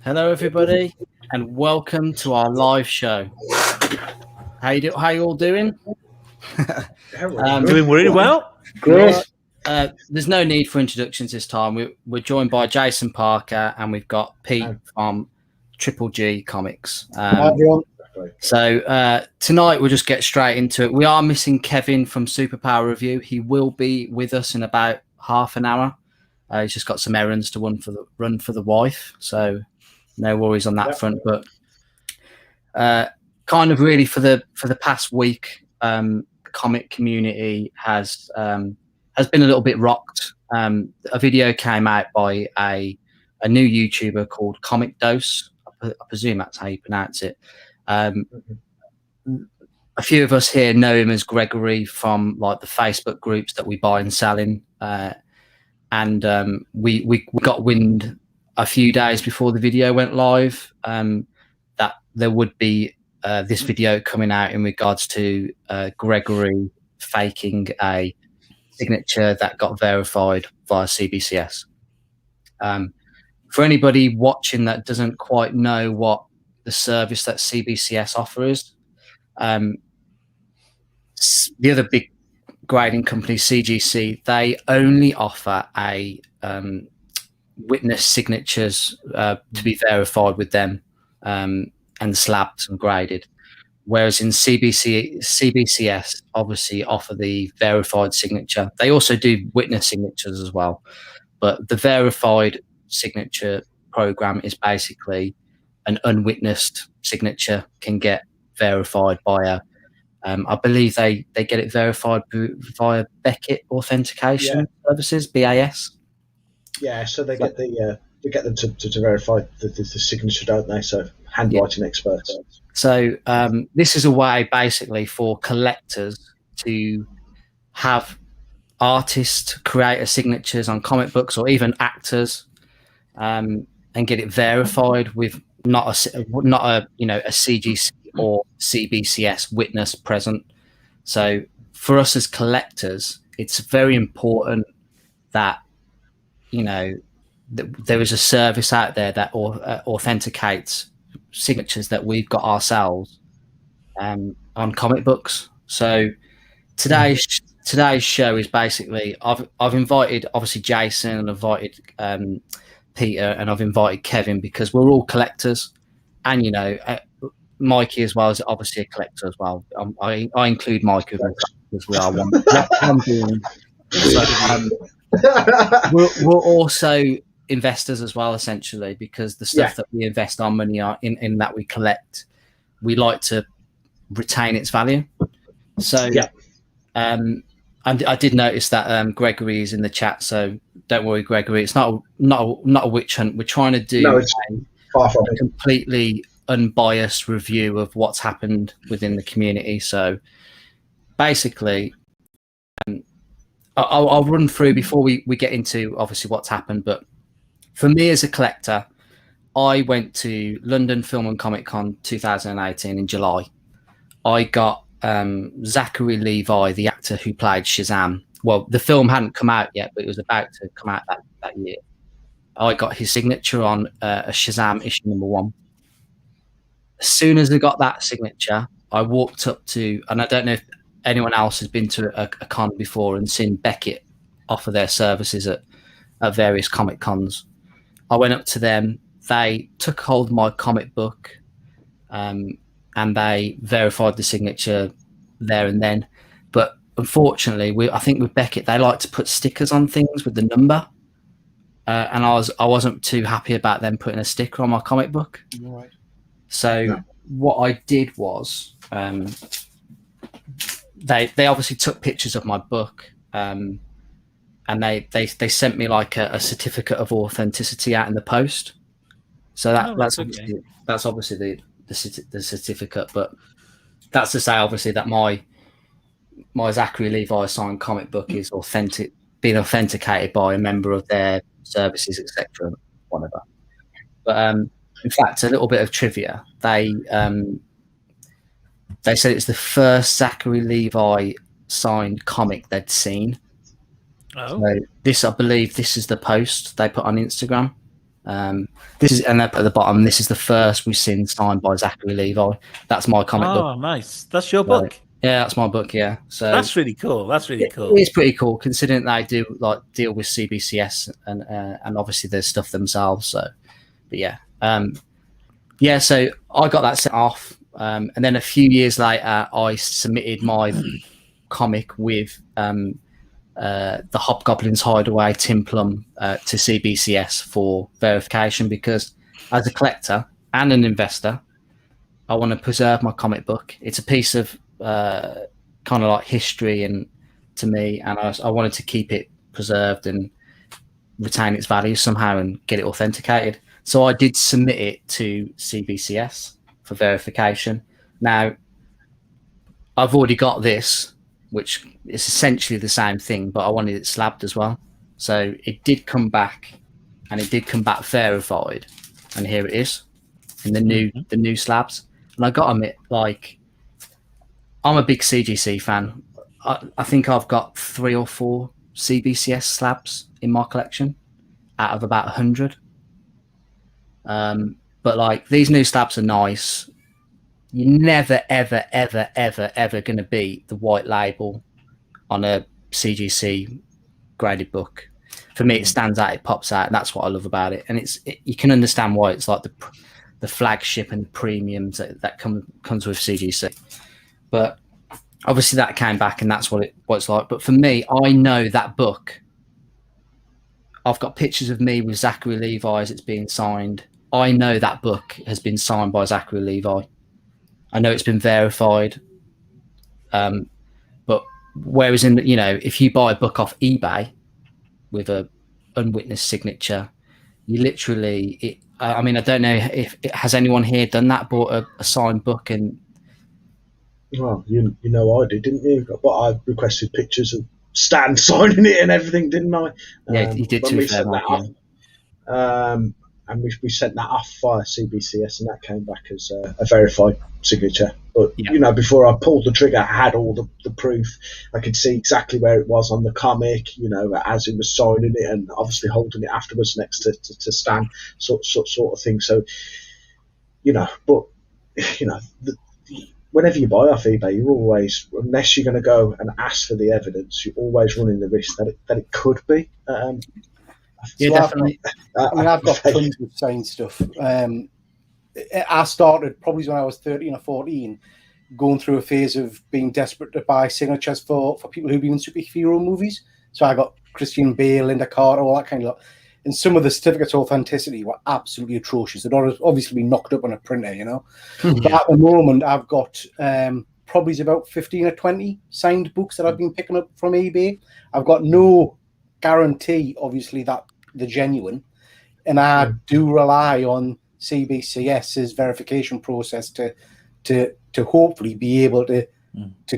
Hello, everybody, and welcome to our live show. How you all doing? Doing really well. Great. There's no need for introductions this time. We're joined by Jason Parker, and we've got Pete from Triple G Comics. So tonight we'll just get straight into it. We are missing Kevin from Superpower Review. He will be with us in about half an hour. He's just got some errands to run for the wife, so no worries on that front. But kind of really for the past week, comic community has been a little bit rocked. A video came out by a new YouTuber called Comic Dose. I presume that's how you pronounce it. A few of us here know him as Gregory from like the Facebook groups that we buy and sell in. And we got wind a few days before the video went live that there would be this video coming out in regards to Gregory faking a signature that got verified via CBCS. For anybody watching that doesn't quite know what the service that CBCS offers, the other big grading company, CGC, they only offer a witness signatures to be verified with them and slabbed and graded, whereas in CBCS obviously offer the verified signature. They also do witness signatures as well, but the verified signature program is basically an unwitnessed signature can get verified by I believe they get it verified via Beckett Authentication Services, BAS. Yeah, so they get them to verify the signature, don't they? So handwriting experts. So this is a way basically for collectors to have artists create signatures on comic books or even actors, and get it verified with not a CGC or CBCS witness present. So for us as collectors, it's very important that there is a service out there that authenticates signatures that we've got ourselves on comic books. So today's show is basically I've invited obviously Jason, and I've invited Peter, and I've invited Kevin because we're all collectors, and Mikey as well is obviously a collector as well. I include Mikey as we are one. We're also investors as well, essentially, because the stuff that we invest our money on in that we collect, we like to retain its value. So I did notice that Gregory is in the chat, so don't worry, Gregory. It's not a witch hunt. We're trying to do a completely unbiased review of what's happened within the community. So basically, I'll run through before we get into obviously what's happened. But for me as a collector, I went to London Film and Comic Con 2018 in July. I got Zachary Levi, the actor who played Shazam. Well, the film hadn't come out yet, but it was about to come out that year. I got his signature on a Shazam issue #1. As soon as I got that signature, I walked up to, and I don't know if anyone else has been to a con before and seen Beckett offer their services at various comic cons. I went up to them. They took hold of my comic book, and they verified the signature there and then. But unfortunately, I think with Beckett, they like to put stickers on things with the number, and I wasn't too happy about them putting a sticker on my comic book. Right. So what I did was, they obviously took pictures of my book, and they sent me like a certificate of authenticity out in the post. So that's obviously the certificate, but that's to say obviously that my Zachary Levi signed comic book is authentic, being authenticated by a member of their services, etc. Whatever. But in fact, a little bit of trivia. They said it's the first Zachary Levi signed comic they'd seen. Oh. So I believe this is the post they put on Instagram. This is, and they put at the bottom, this is the first we've seen signed by Zachary Levi. That's my comic book. Oh, nice. That's your book? Yeah, that's my book, yeah. So that's really cool. That's really cool. It's pretty cool considering they do like deal with CBCS and obviously there's stuff themselves. So, but yeah. So I got that sent off. And then a few years later, I submitted my comic with the Hobgoblin's Hideaway Tim Plum to CBCS for verification, because as a collector and an investor, I want to preserve my comic book. It's a piece of kind of like history and to me, and I wanted to keep it preserved and retain its value somehow and get it authenticated. So I did submit it to CBCS for verification. Now, I've already got this, which is essentially the same thing, but I wanted it slabbed as well. So it did come back, and it did come back verified, and here it is in the new slabs. And I got them like, I'm a big CGC fan. I think I've got 3 or 4 CBCS slabs in my collection out of about 100. But like, these new slabs are nice. You're never, ever, ever, ever, ever going to beat the white label on a CGC graded book. For me, it stands out, it pops out, and that's what I love about it. And you can understand why it's like the flagship and the premiums that comes with CGC. But obviously that came back, and that's what it's like. But for me, I know that book. I've got pictures of me with Zachary Levi as it's being signed. I know that book has been signed by Zachary Levi. I know it's been verified. But whereas if you buy a book off eBay with a unwitnessed signature, you literally, I don't know if has anyone here done that, bought a signed book and. Well, I did, didn't you? But I requested pictures of Stan signing it and everything, didn't I? Yeah, you did too. And we sent that off via CBCS, and that came back as a verified signature. But before I pulled the trigger, I had all the proof. I could see exactly where it was on the comic, as he was signing it, and obviously holding it afterwards next to Stan, sort of thing. So, whenever you buy off eBay, you're always, unless you're going to go and ask for the evidence, you're always running the risk that it could be. Yeah, definitely. I've got tons of signed stuff. I started probably when I was 13 or 14, going through a phase of being desperate to buy signatures for people who've been in superhero movies. So I got Christian Bale, Linda Carter, all that kind of lot. And some of the certificates of authenticity were absolutely atrocious. They'd obviously been knocked up on a printer, But at the moment, I've got probably about 15 or 20 signed books that I've been picking up from eBay. I've got no guarantee, obviously, that they're genuine. And I do rely on CBCS's verification process to hopefully be able to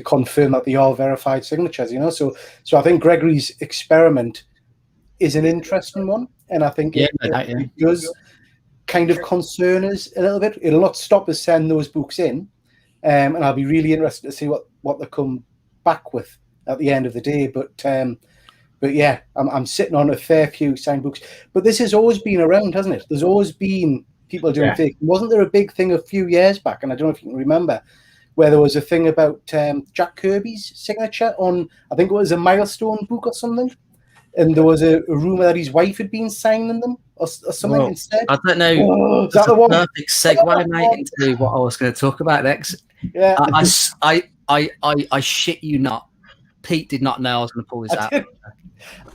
confirm that they are verified signatures, So I think Gregory's experiment is an interesting one, and I think it does kind of concern us a little bit. It'll not stop us sending those books in, and I'll be really interested to see what they come back with at the end of the day. But yeah, I'm sitting on a fair few signed books. But this has always been around, hasn't it? There's always been people doing fake. Wasn't there a big thing a few years back, and I don't know if you can remember, where there was a thing about Jack Kirby's signature on, I think it was a Milestone book or something, and there was a rumor that his wife had been signing them or something instead. I don't know. Oh, is that the one? Perfect segue, mate, into what I was going to talk about next. Yeah. I shit you not. Pete did not know I was going to pull this out.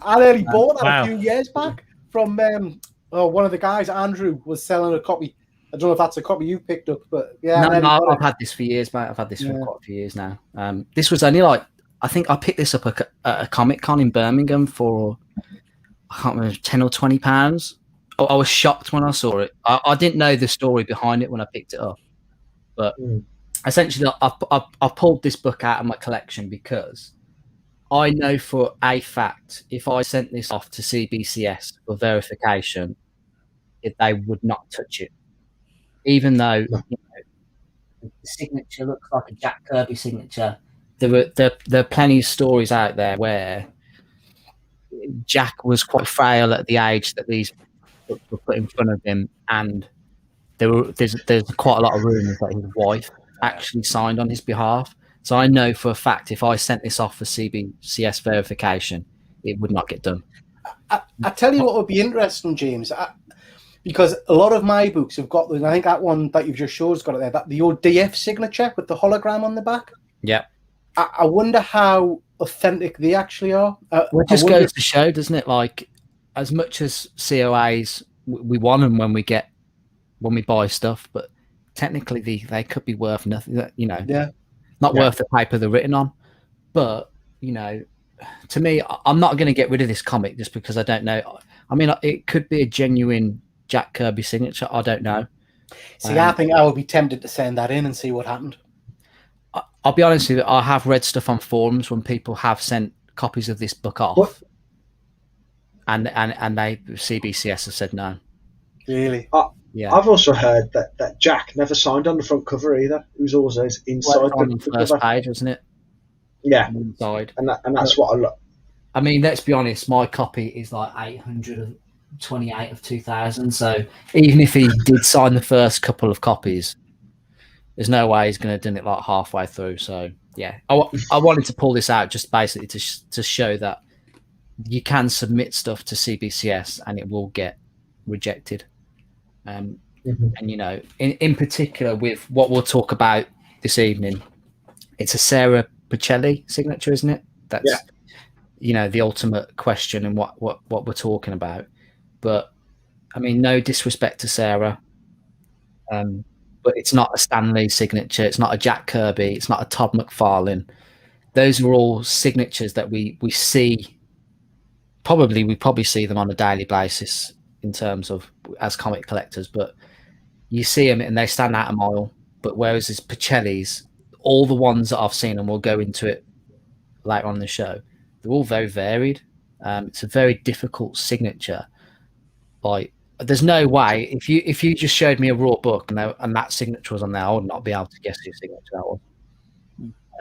I nearly bought that Wow. a few years back from one of the guys. Andrew was selling a copy. I don't know if that's a copy you picked up, but yeah. No, I've had this for years, mate. I've had this for quite a few years now. This was only like, I think I picked this up at a Comic Con in Birmingham for, I can't remember, £10 or £20. I was shocked when I saw it. I didn't know the story behind it when I picked it up, but essentially, I pulled this book out of my collection because I know for a fact if I sent this off to CBCS for verification, they would not touch it, even though the signature looks like a Jack Kirby signature. There are plenty of stories out there where Jack was quite frail at the age that these books were put in front of him, and there's quite a lot of rumours that his wife actually signed on his behalf. So I know for a fact if I sent this off for CBCS verification, it would not get done. I tell you what would be interesting, James, because a lot of my books have got, and I think that one that you've just showed has got it there, that the old DF signature with the hologram on the back. Yeah. I wonder how authentic they actually are. Well, it just goes to show, doesn't it? Like, as much as COAs, we want them when we buy stuff, but technically they could be worth nothing, not worth the paper they're written on. But, to me, I'm not going to get rid of this comic just because I don't know. I mean, it could be a genuine Jack Kirby signature. I don't know. See, I think I would be tempted to send that in and see what happened. I'll be honest with you, I have read stuff on forums when people have sent copies of this book off, and they CBCS have said no. Really? Yeah. I've also heard that Jack never signed on the front cover either. It was always inside the first cover. page, wasn't it? Yeah, inside. And that's what I look. I mean, let's be honest. My copy is like 828 of 2000. So even if he did sign the first couple of copies, there's no way he's going to have done it like halfway through. So yeah, I wanted to pull this out just basically to show that you can submit stuff to CBCS and it will get rejected. And in particular with what we'll talk about this evening, it's a Sarah Pichelli signature, isn't it? That's the ultimate question and what we're talking about. But I mean, no disrespect to Sarah, but it's not a Stan Lee signature. It's not a Jack Kirby. It's not a Todd McFarlane. Those are all signatures that we see. We probably see them on a daily basis in terms of as comic collectors, but you see them and they stand out a mile. But whereas it's Pichelli's, all the ones that I've seen, and we'll go into it later on in the show, they're all very varied. It's a very difficult signature. Like, there's no way if you just showed me a raw book and that signature was on there, I would not be able to guess whose signature that was.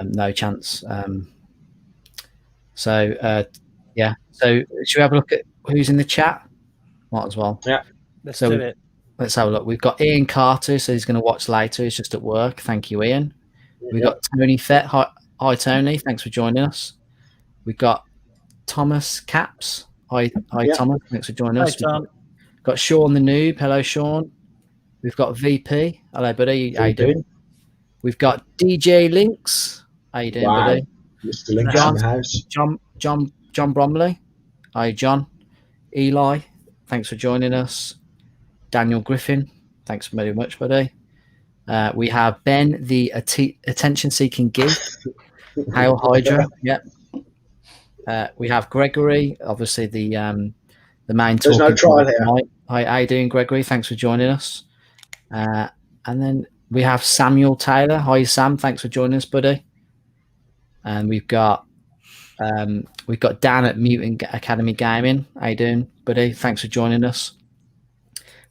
No chance. So should we have a look at who's in the chat? Might as well. Yeah. Let's do it. Let's have a look. We've got Ian Carter, so he's going to watch later. He's just at work. Thank you, Ian. We've got Tony Fett. Hi, Tony. Thanks for joining us. We've got Thomas Caps. Hi, Thomas. Thanks for joining us. Hi, Tom. Got Sean the Noob. Hello, Sean. We've got VP. Hello, buddy. How you doing? We've got DJ Links. How you doing, buddy? Mr. Links in the house. John Bromley. Hi, John. Eli. Thanks for joining us. Daniel Griffin. Thanks very much, buddy. We have Ben, the attention-seeking geek. Hail Hydra. Yep. We have Gregory, obviously the main. There's no trial here. Hi, how you doing, Gregory? Thanks for joining us. And then we have Samuel Taylor. Hi, Sam. Thanks for joining us, buddy. And we've got Dan at Mutant Academy Gaming. How you doing, buddy? Thanks for joining us.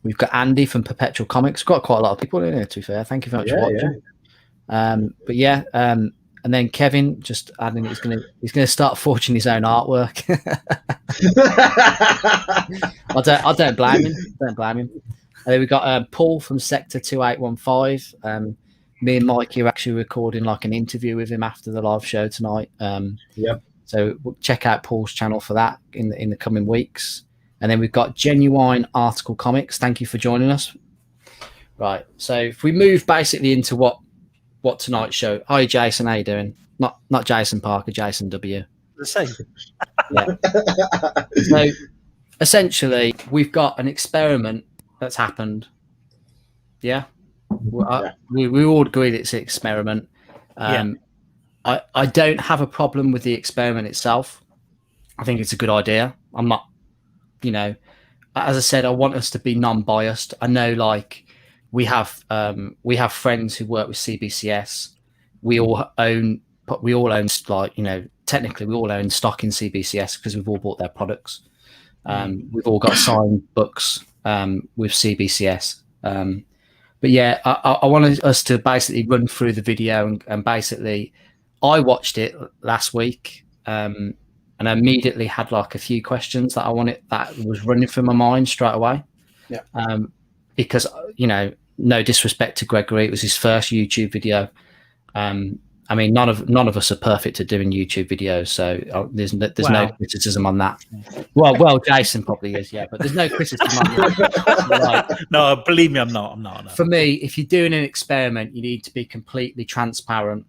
We've got Andy from Perpetual Comics. We've got quite a lot of people in here, to be fair. Thank you very much for watching. And then Kevin, just adding, he's gonna start forging his own artwork. I don't blame him. And then we've got Paul from Sector 2815. me and Mikey are actually recording like an interview with him after the live show tonight. So check out Paul's channel for that in the coming weeks. And then we've got Genuine Article Comics. Thank you for joining us. Right. So if we move basically into what tonight's show. Hi, Jason. How you doing? Not Jason Parker, Jason W. The same. Yeah. So essentially, we've got an experiment that's happened. Yeah. We all agree that it's an experiment. I don't have a problem with the experiment itself. I think it's a good idea. I'm not, as I said, I want us to be non-biased. I know, like, we have friends who work with CBCS. We all own, like, technically we all own stock in CBCS because we've all bought their products. We've all got signed books with CBCS. But yeah, I wanted us to basically run through the video and basically, I watched it last week and I immediately had like a few questions that was running through my mind straight away. Yeah. Because no disrespect to Gregory, it was his first YouTube video. I mean, none of us are perfect at doing YouTube videos, so there's no criticism on that. Well, Jason probably is, yeah, but there's no criticism on that. Right. No, believe me, I'm not. No. For me, if you're doing an experiment, you need to be completely transparent.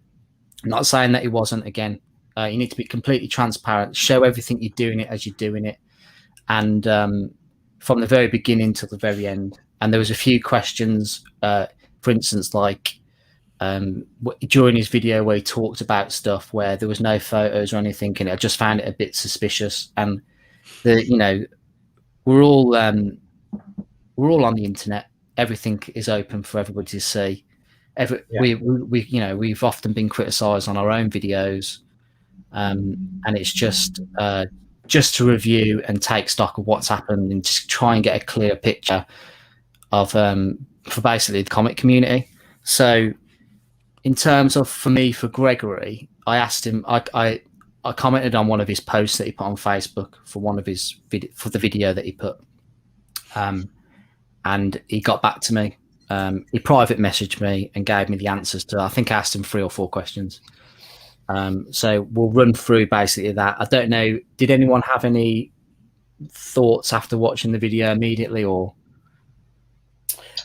I'm not saying that he wasn't. Again, you need to be completely transparent. Show everything you're doing it as you're doing it, and from the very beginning till the very end. And there was a few questions, for instance, like. During his video where he talked about stuff where there was no photos or anything, and I just found it a bit suspicious. And we're all on the internet. Everything is open for everybody to see. We've often been criticised on our own videos, and it's just to review and take stock of what's happened and just try and get a clear picture of for basically the comic community. So. In terms of, for Gregory, I asked him. I commented on one of his posts that he put on Facebook for for the video that he put, and he got back to me. He private messaged me and gave me the answers to. I think I asked him 3 or 4 questions. So we'll run through basically that. I don't know. Did anyone have any thoughts after watching the video immediately, or?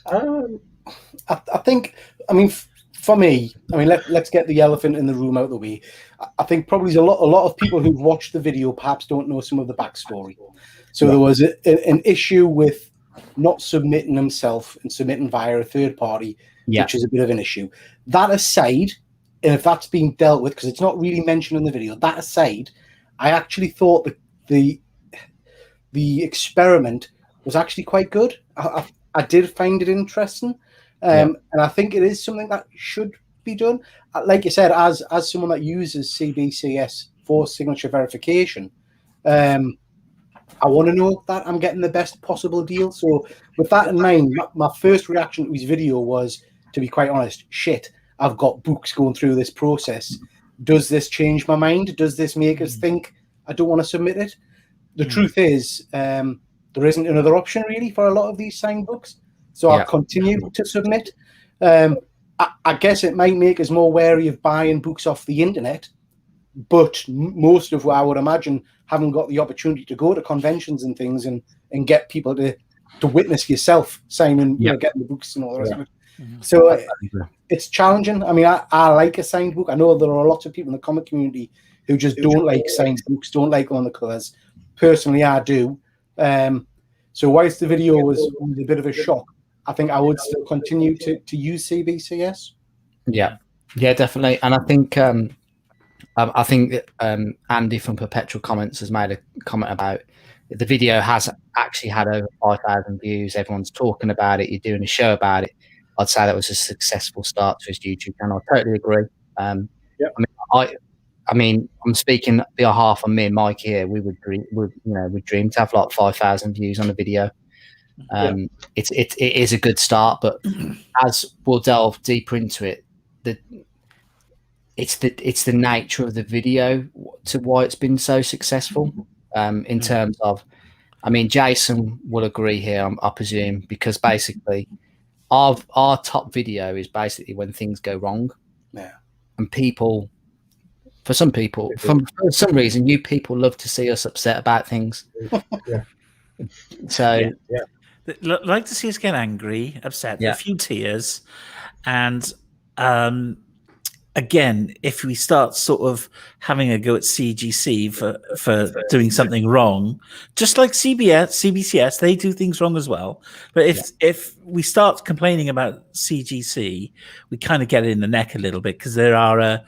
I think. I mean. For me, let's get the elephant in the room out of the way. I think probably a lot of people who've watched the video perhaps don't know some of the backstory. So there was an issue with not submitting himself and submitting via a third party, which is a bit of an issue. That aside, and if that's being dealt with, because it's not really mentioned in the video, that aside, I actually thought that the experiment was actually quite good. I did find it interesting. And I think it is something that should be done. Like you said, as someone that uses CBCS for signature verification, I want to know that I'm getting the best possible deal. So with that in mind, my first reaction to his video was, to be quite honest, shit, I've got books going through this process. Does this change my mind? Does this make us think I don't want to submit it? The truth is, there isn't another option really for a lot of these signed books. So I'll continue to submit. I guess it might make us more wary of buying books off the internet, but most of what I would imagine haven't got the opportunity to go to conventions and things and get people to witness yourself signing, getting the books and all the rest of it. So it's challenging. I mean, I like a signed book. I know there are lots of people in the comic community who just don't like signed books, don't like on the covers. Personally, I do. So whilst the video was a bit of a shock, I think I would still continue to use CBCS. Yeah, definitely. And I think that Andy from Perpetual Comments has made a comment about the video has actually had over 5,000 views. Everyone's talking about it. You're doing a show about it. I'd say that was a successful start to his YouTube channel. I totally agree. I mean, I'm speaking on behalf of me and Mike here. We would dream to have like 5,000 views on a video. It is a good start, but as we'll delve deeper into it, it's the nature of the video to why it's been so successful. In terms of, I mean, Jason will agree here, I presume, because basically our top video is basically when things go wrong. Yeah. And for some reason, you people love to see us upset about things. Yeah. So like to see us get angry, upset, a few tears, and again, if we start sort of having a go at CGC for doing something wrong, just like CBCS, they do things wrong as well. But if we start complaining about CGC, we kind of get it in the neck a little bit, because there are a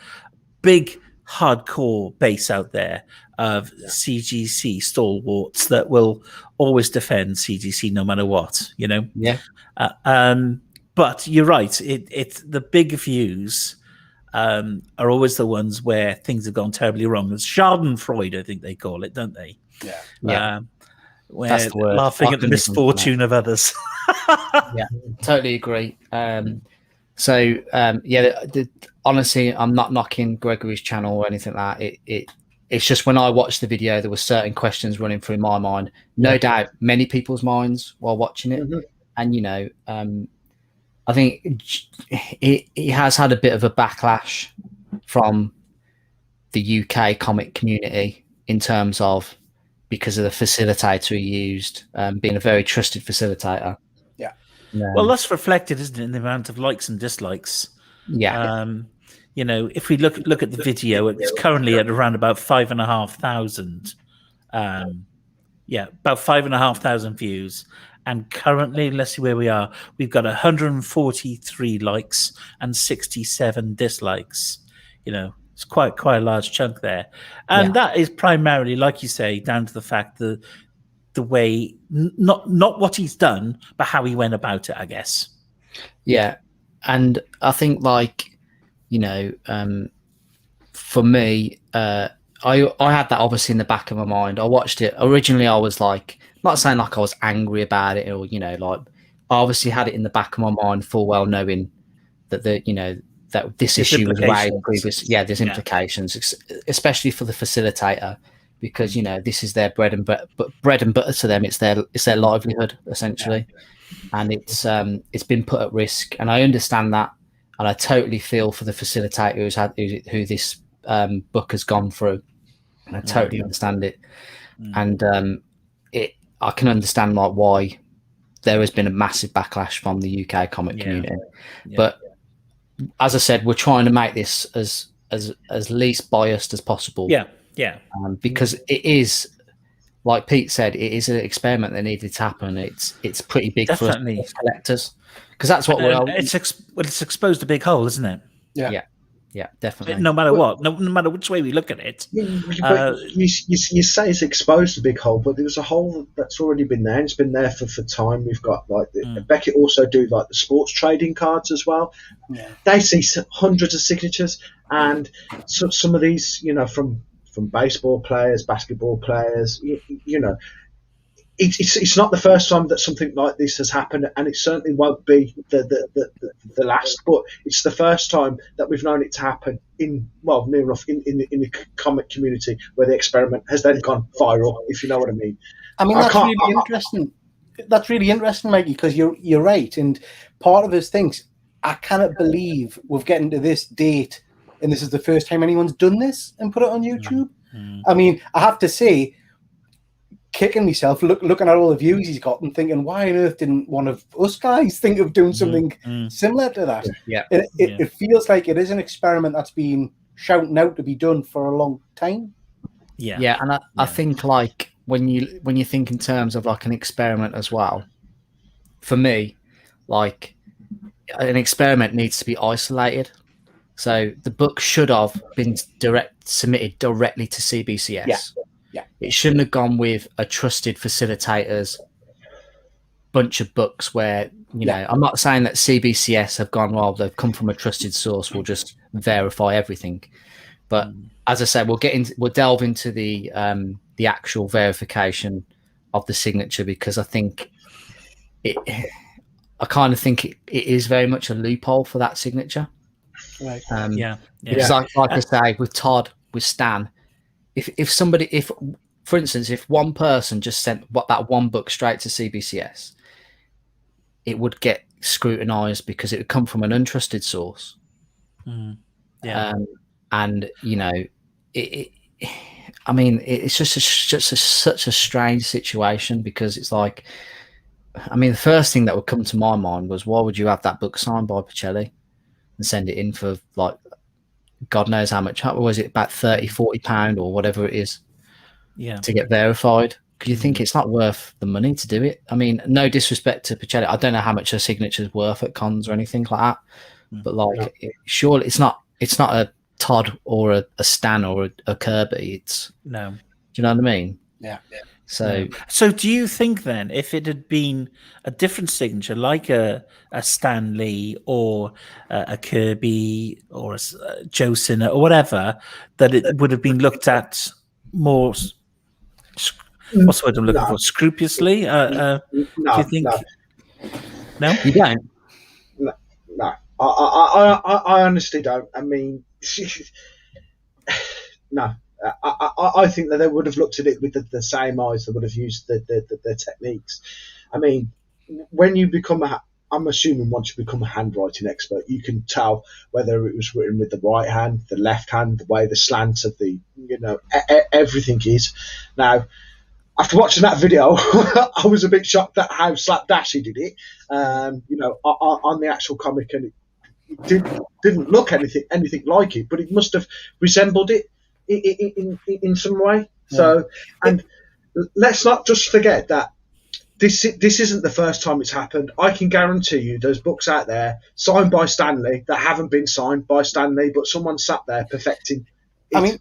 big hardcore base out there of CGC stalwarts that will always defend CGC no matter what, you know. But you're right, it's the big views are always the ones where things have gone terribly wrong. It's Schadenfreude, I think they call it, don't they? Where that's the word. Laughing at the misfortune of others. Totally agree. Honestly, I'm not knocking Gregory's channel or anything like that. It's just when I watched the video, there were certain questions running through my mind. No doubt, many people's minds while watching it. And you know, I think it has had a bit of a backlash from the UK comic community in terms of, because of the facilitator he used, being a very trusted facilitator. Well, that's reflected, isn't it, in the amount of likes and dislikes? You know, if we look at the video, it's currently at around about 5,500. About 5,500 views. And currently, let's see where we are. We've got 143 likes and 67 dislikes. You know, it's quite a large chunk there. And that is primarily, like you say, down to the fact that the way, not what he's done, but how he went about it, I guess. Yeah. And I think, like, you know, for me, I had that obviously in the back of my mind. I watched it. Originally, I was like, not saying like I was angry about it, or, you know, like, I obviously had it in the back of my mind full well knowing that that this issue was way previous. There's implications, especially for the facilitator, because, you know, this is their bread and butter to them. It's their livelihood, essentially. And it's been put at risk, and I understand that, and I totally feel for the facilitator who this book has gone through, and I totally understand it. And I can understand like why there has been a massive backlash from the UK comic community. But as I said, we're trying to make this as least biased as possible. Because it is, like Pete said, it is an experiment that needed to happen. It's pretty big for us collectors, because that's what it's exposed a big hole, isn't it? Yeah, definitely. No matter what, no matter which way we look at it. You say it's exposed a big hole, but there's a hole that's already been there. It's been there for time. We've got like Beckett also do like the sports trading cards as well. They see hundreds of signatures, and so some of these, you know, from baseball players, basketball players, you know. It's not the first time that something like this has happened, and it certainly won't be the last. But it's the first time that we've known it to happen near enough in the comic community, where the experiment has then gone viral. If you know what I mean. I mean, that's really interesting. That's really interesting, Maggie, because you're right. And part of us thinks, I cannot believe we're getting to this date, and this is the first time anyone's done this and put it on YouTube. I mean, I have to say, kicking myself looking at all the views he's got and thinking, why on earth didn't one of us guys think of doing something similar to that? It feels like it is an experiment that's been shouting out to be done for a long time. And I think, like, when you think in terms of like an experiment as well, for me, like, an experiment needs to be isolated. So the book should have been submitted directly to CBCS. It shouldn't have gone with a trusted facilitator's bunch of books where, you know, I'm not saying that CBCS have gone, well, they've come from a trusted source, we'll just verify everything. But as I said, we'll delve into the actual verification of the signature, because I think I kind of think it is very much a loophole for that signature. Because like I say, with Todd, with Stan, if for instance, if one person just sent that one book straight to CBCS, it would get scrutinized because it would come from an untrusted source. And you know, I mean, it's just such a strange situation, because it's like, I mean, the first thing that would come to my mind was, why would you have that book signed by Pichelli and send it in for like God knows how much? What was it, about £30-40 or whatever it is? Yeah, to get verified. Because you think it's not worth the money to do it. I mean, no disrespect to Pichelli, I don't know how much her signature's worth at cons or anything like that, but like, surely it's not a Todd or a Stan or a Kirby. It's no. Do you know what I mean? Yeah. So do you think then, if it had been a different signature, like a Stan Lee or a Kirby or a Joe Sinner or whatever, that it would have been looked at more? What's the word I'm looking for? Scrupulously? Do you think? No, you don't. No. I honestly don't. I mean, no. I think that they would have looked at it with the same eyes. They would have used the techniques. I mean, when you become I'm assuming once you become a handwriting expert, you can tell whether it was written with the right hand, the left hand, the way the slants of the, you know, everything is. Now, after watching that video, I was a bit shocked at how slapdash he did it. You know, on the actual comic, and it didn't look anything like it, but it must have resembled it in some way. Yeah. So, and let's not just forget that this isn't the first time it's happened. I can guarantee you there's books out there signed by Stan Lee that haven't been signed by Stan Lee, but someone sat there perfecting it. I mean,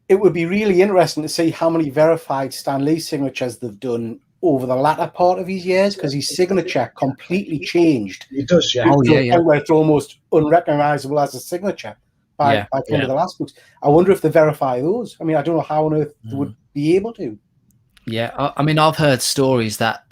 it would be really interesting to see how many verified Stan Lee signatures they've done over the latter part of his years, because his signature completely changed. It does, yeah. Where it's almost unrecognizable as a signature by one of the last books. I wonder if they verify those. I mean, I don't know how on earth they would be able to. Yeah, I mean, I've heard stories that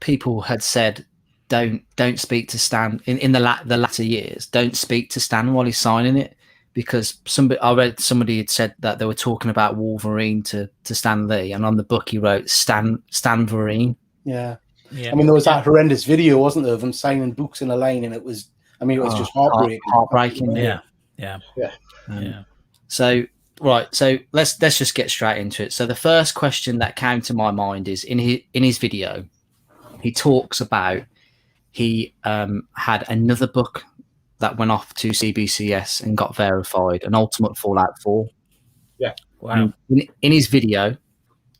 people had said, don't speak to Stan in the latter years. Don't speak to Stan while he's signing it, because I read somebody had said that they were talking about Wolverine to Stan Lee, and on the book he wrote Stanverine. Yeah. I mean, there was that horrendous video, wasn't there, of them signing books in a lane, and it was just heartbreaking. Yeah. So let's just get straight into it. So the first question that came to my mind is, in his video, he talks about he had another book that went off to CBCS and got verified, an Ultimate Fallout 4. Yeah. Wow. In his video,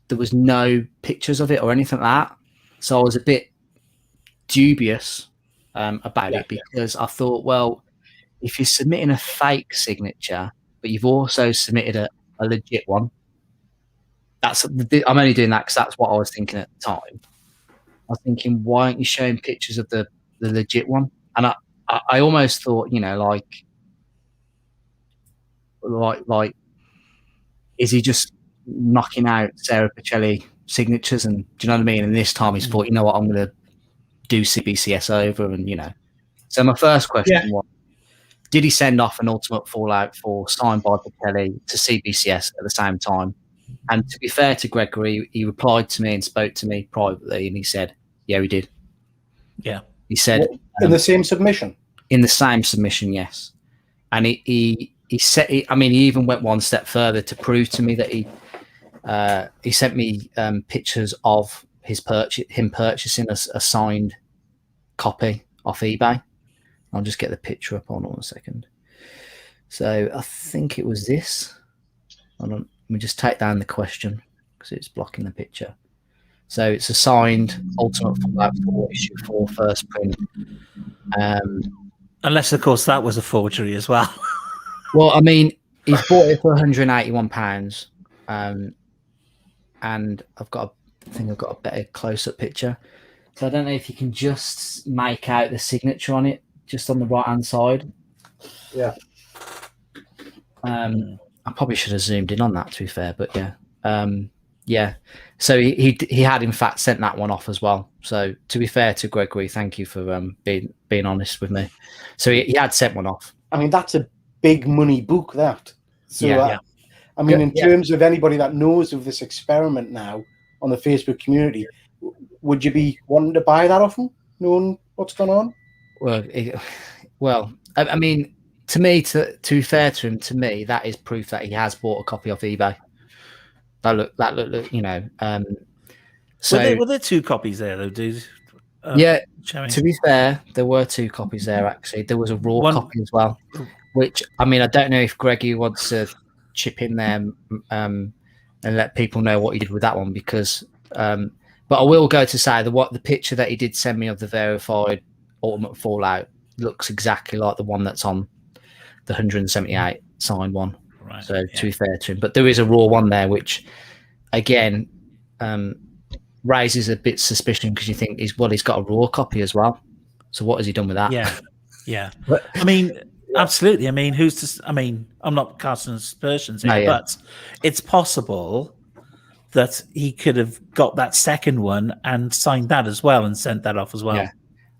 there was no pictures of it or anything like that. So I was a bit dubious about it, because I thought, well, if you're submitting a fake signature, but you've also submitted a legit one, I'm only doing that because that's what I was thinking at the time. I was thinking, why aren't you showing pictures of the legit one? And I almost thought, you know, like, is he just knocking out Sarah Pichelli signatures? And do you know what I mean? And this time he's thought, you know what, I'm going to do CBCS over, and you know. So my first question was, did he send off an Ultimate Fallout 4 signed by Pichelli to CBCS at the same time? And to be fair to Gregory, he replied to me and spoke to me privately, and he said, yeah, he did. Yeah. He said in the same submission. In the same submission, yes. And he said, I mean, he even went one step further to prove to me that he sent me pictures of him purchasing a signed copy off eBay. I'll just get the picture up on a second. So I think it was this. Hold on, let me just take down the question because it's blocking the picture. So it's a signed Ultimate Fallout 4 issue 4 first print. Unless, of course, that was a forgery as well. Well, I mean, he's bought it for £181. And I think I've got a better close-up picture. So I don't know if you can just make out the signature on it, just on the right-hand side. Yeah. I probably should have zoomed in on that, to be fair, but yeah. Yeah. So he had, in fact, sent that one off as well. So to be fair to Gregory, thank you for being honest with me. So he had sent one off. I mean, that's a big money book, that. So, I mean, in terms of anybody that knows of this experiment now on the Facebook community, would you be wanting to buy that off him, knowing What's going on? Well, I mean, to me, to be fair to him, to me, that is proof that he has bought a copy off eBay. That look, you know. So were there 2 copies there, though, dude? Yeah, Jeremy? to be fair, there were 2 copies there, actually. There was a raw copy as well, which, I mean, I don't know if Greggy wants to chip in there and let people know what he did with that one, because but I will go to say the picture that he did send me of the verified Ultimate Fallout looks exactly like the one that's on the 178 signed one. Right. So to be fair to him, but there is a raw one there, which again raises a bit suspicion, because you think he's got a raw copy as well. So what has he done with that? Yeah. I mean, absolutely. I mean, I'm not casting aspersions here, but it's possible that he could have got that second one and signed that as well and sent that off as well. Yeah.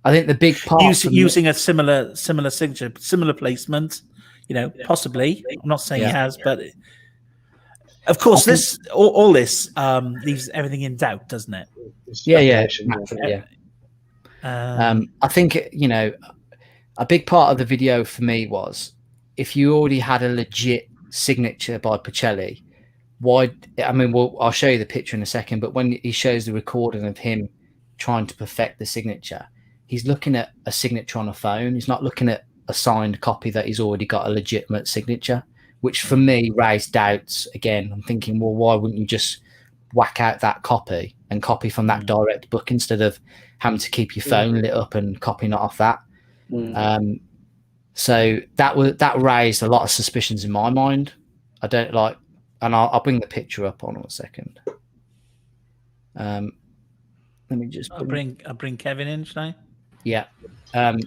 I think the big part using a similar signature, similar placement, possibly. I'm not saying he has, but of course, all this leaves everything in doubt, doesn't it? Yeah. I think a big part of the video for me was, if you already had a legit signature by Pichelli, why? I mean, I'll show you the picture in a second, but when he shows the recording of him trying to perfect the signature, he's looking at a signature on a phone. He's not looking at a signed copy that he's already got a legitimate signature, which for me raised doubts. Again, I'm thinking, well, why wouldn't you just whack out that copy and copy from that direct book instead of having to keep your phone lit up and copying it off that? So that raised a lot of suspicions in my mind. I don't like, and I'll bring the picture up on a second. Let me just. I'll bring Kevin in today. Yeah. Hi,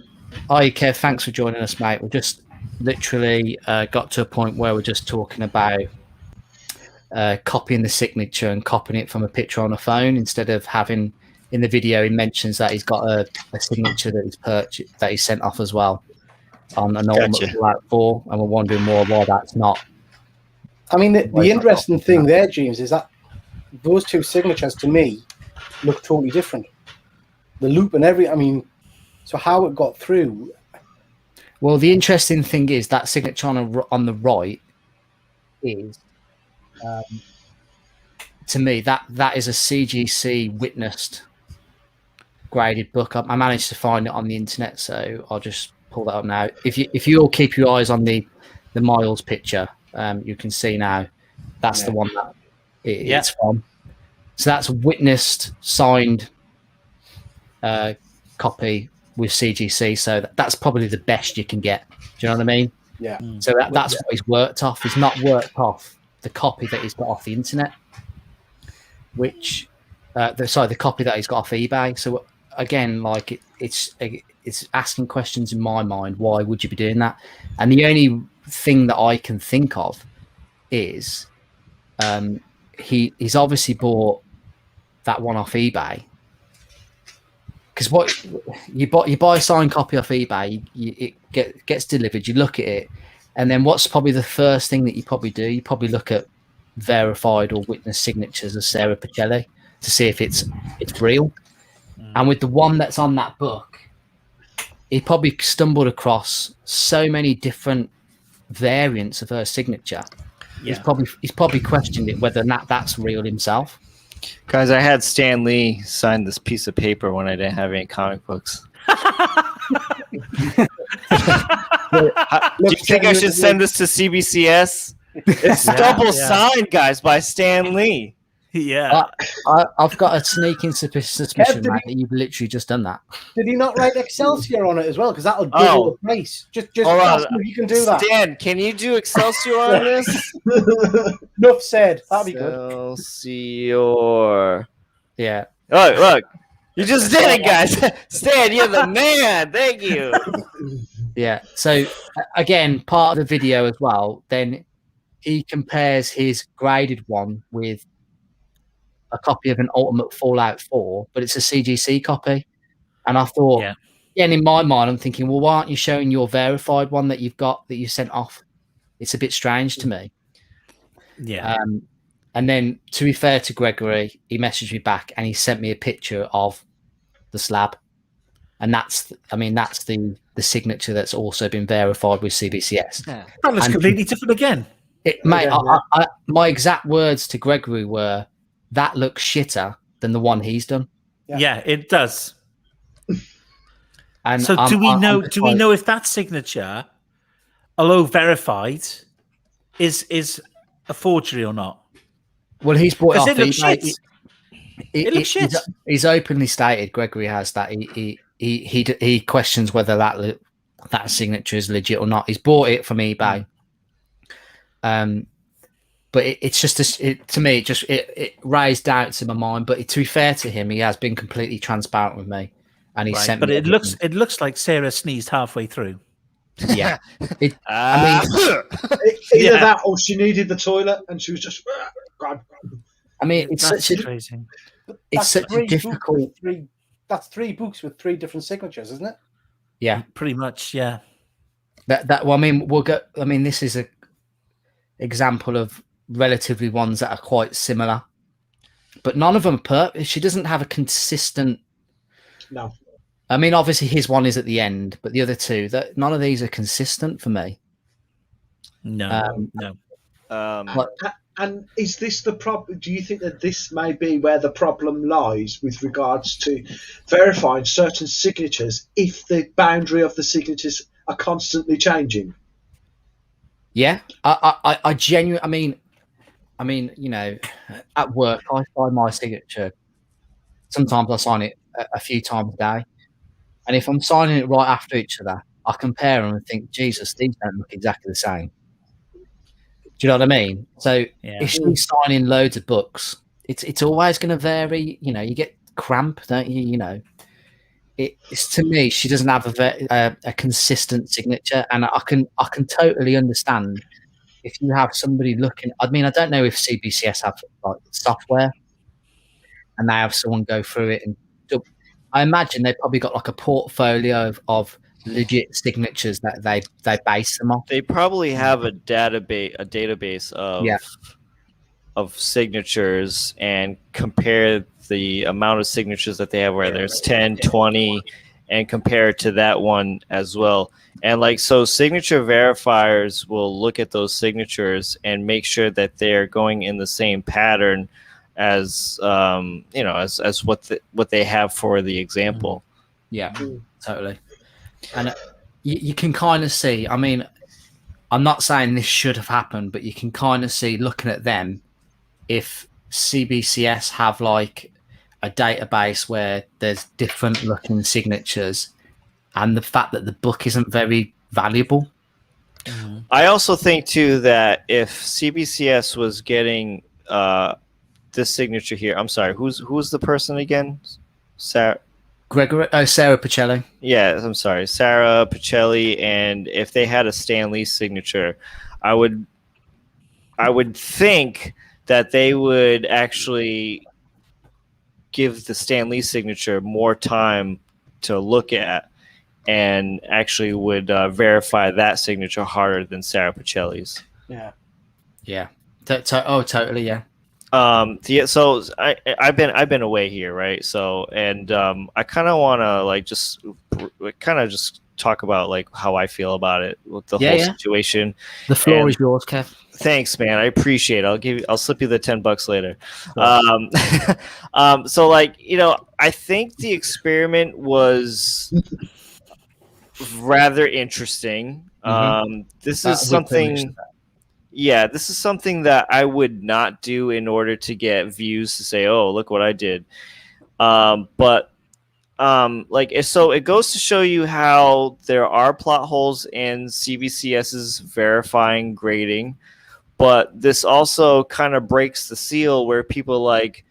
Kev. Thanks for joining us, mate. We just literally got to a point where we're just talking about copying the signature and copying it from a picture on a phone, instead of having, in the video, he mentions that he's got a signature that he's purchased, that he's sent off as well on an Ultimate Fallout 4, and we're wondering more why that's not. I mean, the interesting thing there, James, is that those 2 signatures to me look totally different. The loop and so how it got through. Well, the interesting thing is that signature on the right is, to me, that is a CGC witnessed graded book. I managed to find it on the internet, so I'll just pull that up now. If you all keep your eyes on the Miles picture, you can see now that's the one that it's from. So that's a witnessed, signed copy with CGC. So that's probably the best you can get. Do you know what I mean? Yeah. So that's what he's worked off. He's not worked off the copy that he's got off the internet, which the copy that he's got off eBay. So again, like it's asking questions in my mind. Why would you be doing that? And the only thing that I can think of is he's obviously bought that one off eBay, because what you buy a signed copy off eBay, it gets delivered, you look at it, and then what's probably the first thing that you probably do? You probably look at verified or witness signatures of Sarah Pichelli to see if it's real. And with the one that's on that book, he probably stumbled across so many different variants of her signature. He's probably questioned it whether or not that's real himself. Guys, I had Stan Lee sign this piece of paper when I didn't have any comic books. Do you think I should send this to CBCS? It's double signed, guys, by Stan Lee. Yeah. I've got a sneaking suspicion, man, that you've literally just done that. Did he not write Excelsior on it as well? Because that'll double the price. Just ask him if you can do that. Stan, can you do Excelsior on this? Enough said. That'd be good. Excelsior. Yeah. Oh, look. You just did it, guys. Stan, you're the man. Thank you. Yeah. So, again, part of the video as well, then he compares his graded one with a copy of an Ultimate Fallout 4, but it's a CGC copy. And I thought, and in my mind, I'm thinking, well, why aren't you showing your verified one that you've got that you sent off? It's a bit strange to me. Yeah. And then, to be fair to Gregory, he messaged me back and he sent me a picture of the slab. and that's the signature that's also been verified with CBCS. That looks And completely different again. Mate, my exact words to Gregory were, "That looks shitter than the one he's done." Yeah, it does. And so do we know if that signature, although verified, is a forgery or not? Well, he's brought off. It looks shit. It looks shit. He's openly stated, Gregory has, that he questions whether that signature is legit or not. He's bought it from eBay. But it's just to me, it raised doubts in my mind. But to be fair to him, he has been completely transparent with me, and he sent me. But it looks like Sarah sneezed halfway through. Yeah, either that or she needed the toilet and she was just. I mean, it's such a difficult. That's 3 books with 3 different signatures, isn't it? Yeah, pretty much. Yeah. Well, I mean, we'll go. I mean, this is a example of relatively ones that are quite similar, but none of them she doesn't have a consistent. No. I mean, obviously his one is at the end, but the other two, none of these are consistent for me. No. And is this the problem? Do you think that this may be where the problem lies with regards to verifying certain signatures if the boundary of the signatures are constantly changing? Yeah, I genuinely. I mean, you know, at work I sign my signature. Sometimes I sign it a few times a day, and if I'm signing it right after each other, I compare them and think, Jesus, these don't look exactly the same. Do you know what I mean? So if she's signing loads of books, it's always going to vary. You know, you get cramp, don't you? You know, it's to me, she doesn't have a consistent signature, and I can totally understand if you have somebody looking. I mean, I don't know if CBCS have like software, and they have someone go through it, and I imagine they've probably got like a portfolio of legit signatures that they base them off. They probably have a database of signatures and compare the amount of signatures that they have, where there's 10, 20, and compare it to that one as well. And like, so signature verifiers will look at those signatures and make sure that they're going in the same pattern as as what they have for the example. Yeah, totally. And you can kind of see, I mean, I'm not saying this should have happened, but you can kind of see, looking at them, if CBCS have like a database where there's different looking signatures, and the fact that the book isn't very valuable. I also think too that if CBCS was getting this signature here, I'm sorry, who's the person again? Sarah Pichelli. Yeah, I'm sorry, Sarah Pichelli. And if they had a Stan Lee signature, I would think that they would actually give the Stan Lee signature more time to look at, and actually would verify that signature harder than Sarah Pichelli's. Yeah. Totally. Yeah. So I've been away here, right? So, and I kind of want to just talk about like how I feel about it with the whole situation. The floor is yours, Kev. Thanks, man. I appreciate it. I'll slip you the $10 later. So like, you know, I think the experiment was rather interesting. This is something. Yeah, this is something that I would not do in order to get views to say, "Oh, look what I did." So it goes to show you how there are plot holes in CBCS's verifying grading, but this also kind of breaks the seal where people like,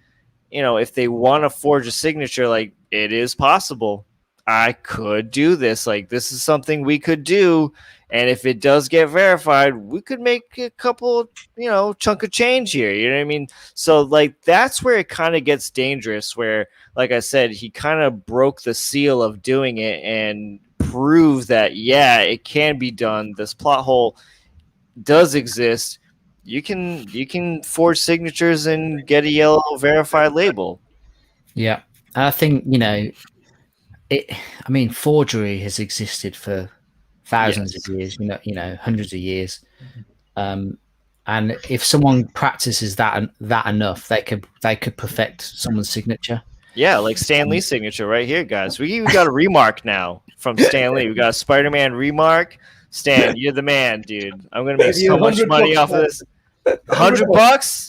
you know, if they want to forge a signature, like, it is possible. I could do this. Like, this is something we could do. And if it does get verified, we could make a couple, you know, chunk of change here. You know what I mean? So, like, that's where it kind of gets dangerous, where, like I said, he kind of broke the seal of doing it and proved that, yeah, it can be done. This plot hole does exist. You can forge signatures and get a yellow verified label. Yeah. I think, you know, I mean, forgery has existed for thousands of years, hundreds of years. And if someone practices that enough, they could perfect someone's signature. Yeah, like Stan Lee's signature right here, guys. We got a remark now from Stan Lee. We got a Spider-Man remark. Stan, you're the man, dude. I'm gonna make so much money off of this. $100,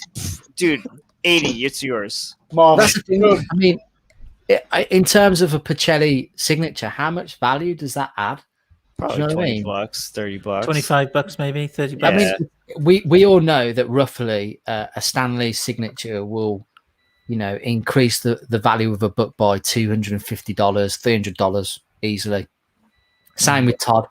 dude. 80, it's yours. That's the thing. I mean, in terms of a Pichelli signature, how much value does that add? Probably $20, $30, $25, maybe $30. Yeah. I mean, we all know that roughly a Stan Lee signature will, increase the value of a book by $250, $300 easily. Same with Todd.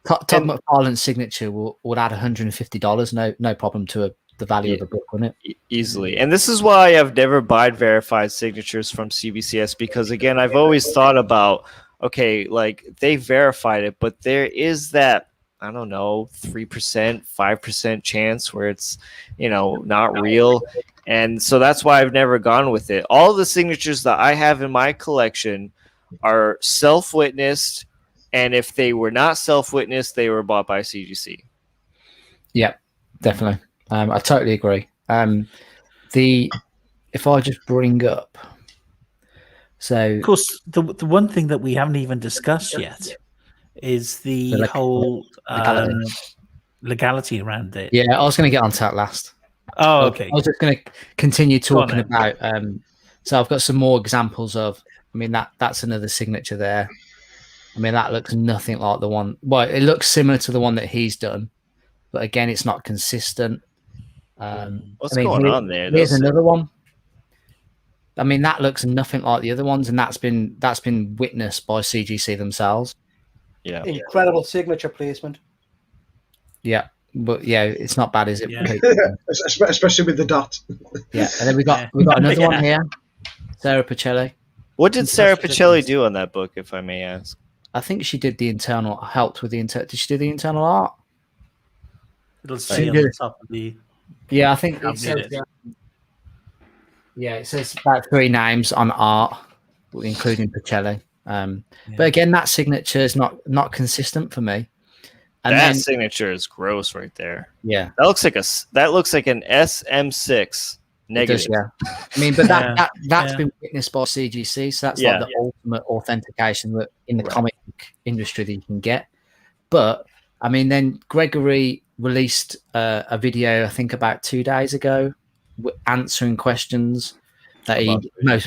Todd McFarlane's signature would add $150, no problem to the value of the book, wouldn't it? Easily. And this is why I've never bought verified signatures from CBCS, because again, I've always thought about, okay, like they verified it, but there is that, I don't know, 3%, 5% chance where it's, not real. And so that's why I've never gone with it. All the signatures that I have in my collection are self-witnessed. And if they were not self-witnessed, they were bought by CGC. Yeah, definitely. I totally agree. If I just bring up, so of course, the one thing that we haven't even discussed yet is the whole legality around it. Yeah, I was going to get onto that last. Oh, okay. I was just going to continue talking about. So I've got some more examples of. I mean, that's another signature there. I mean, that looks nothing like the one. Well, it looks similar to the one that he's done, but again, it's not consistent. What's going on there? Here's another one. I mean, that looks nothing like the other ones, and that's been witnessed by CGC themselves. Yeah, incredible signature placement. Yeah, but yeah, it's not bad, is it? Yeah. Especially with the dot. Yeah, and then we got another one here, Sarah Pichelli. What did Sarah Pichelli do on that book, if I may ask? I think she did helped with the internal. Did she do the internal art? It'll say on the top of the. Yeah, I think it says. Yeah, it says about 3 names on art, including Pichelli. But again, that signature is not consistent for me. And that signature is gross right there. Yeah, that looks like an SM6 negative. Does, yeah, I mean, but that's been witnessed by CGC, so that's like the ultimate authentication that in the comic industry that you can get. But I mean, then Gregory released a video, I think about 2 days ago, answering questions that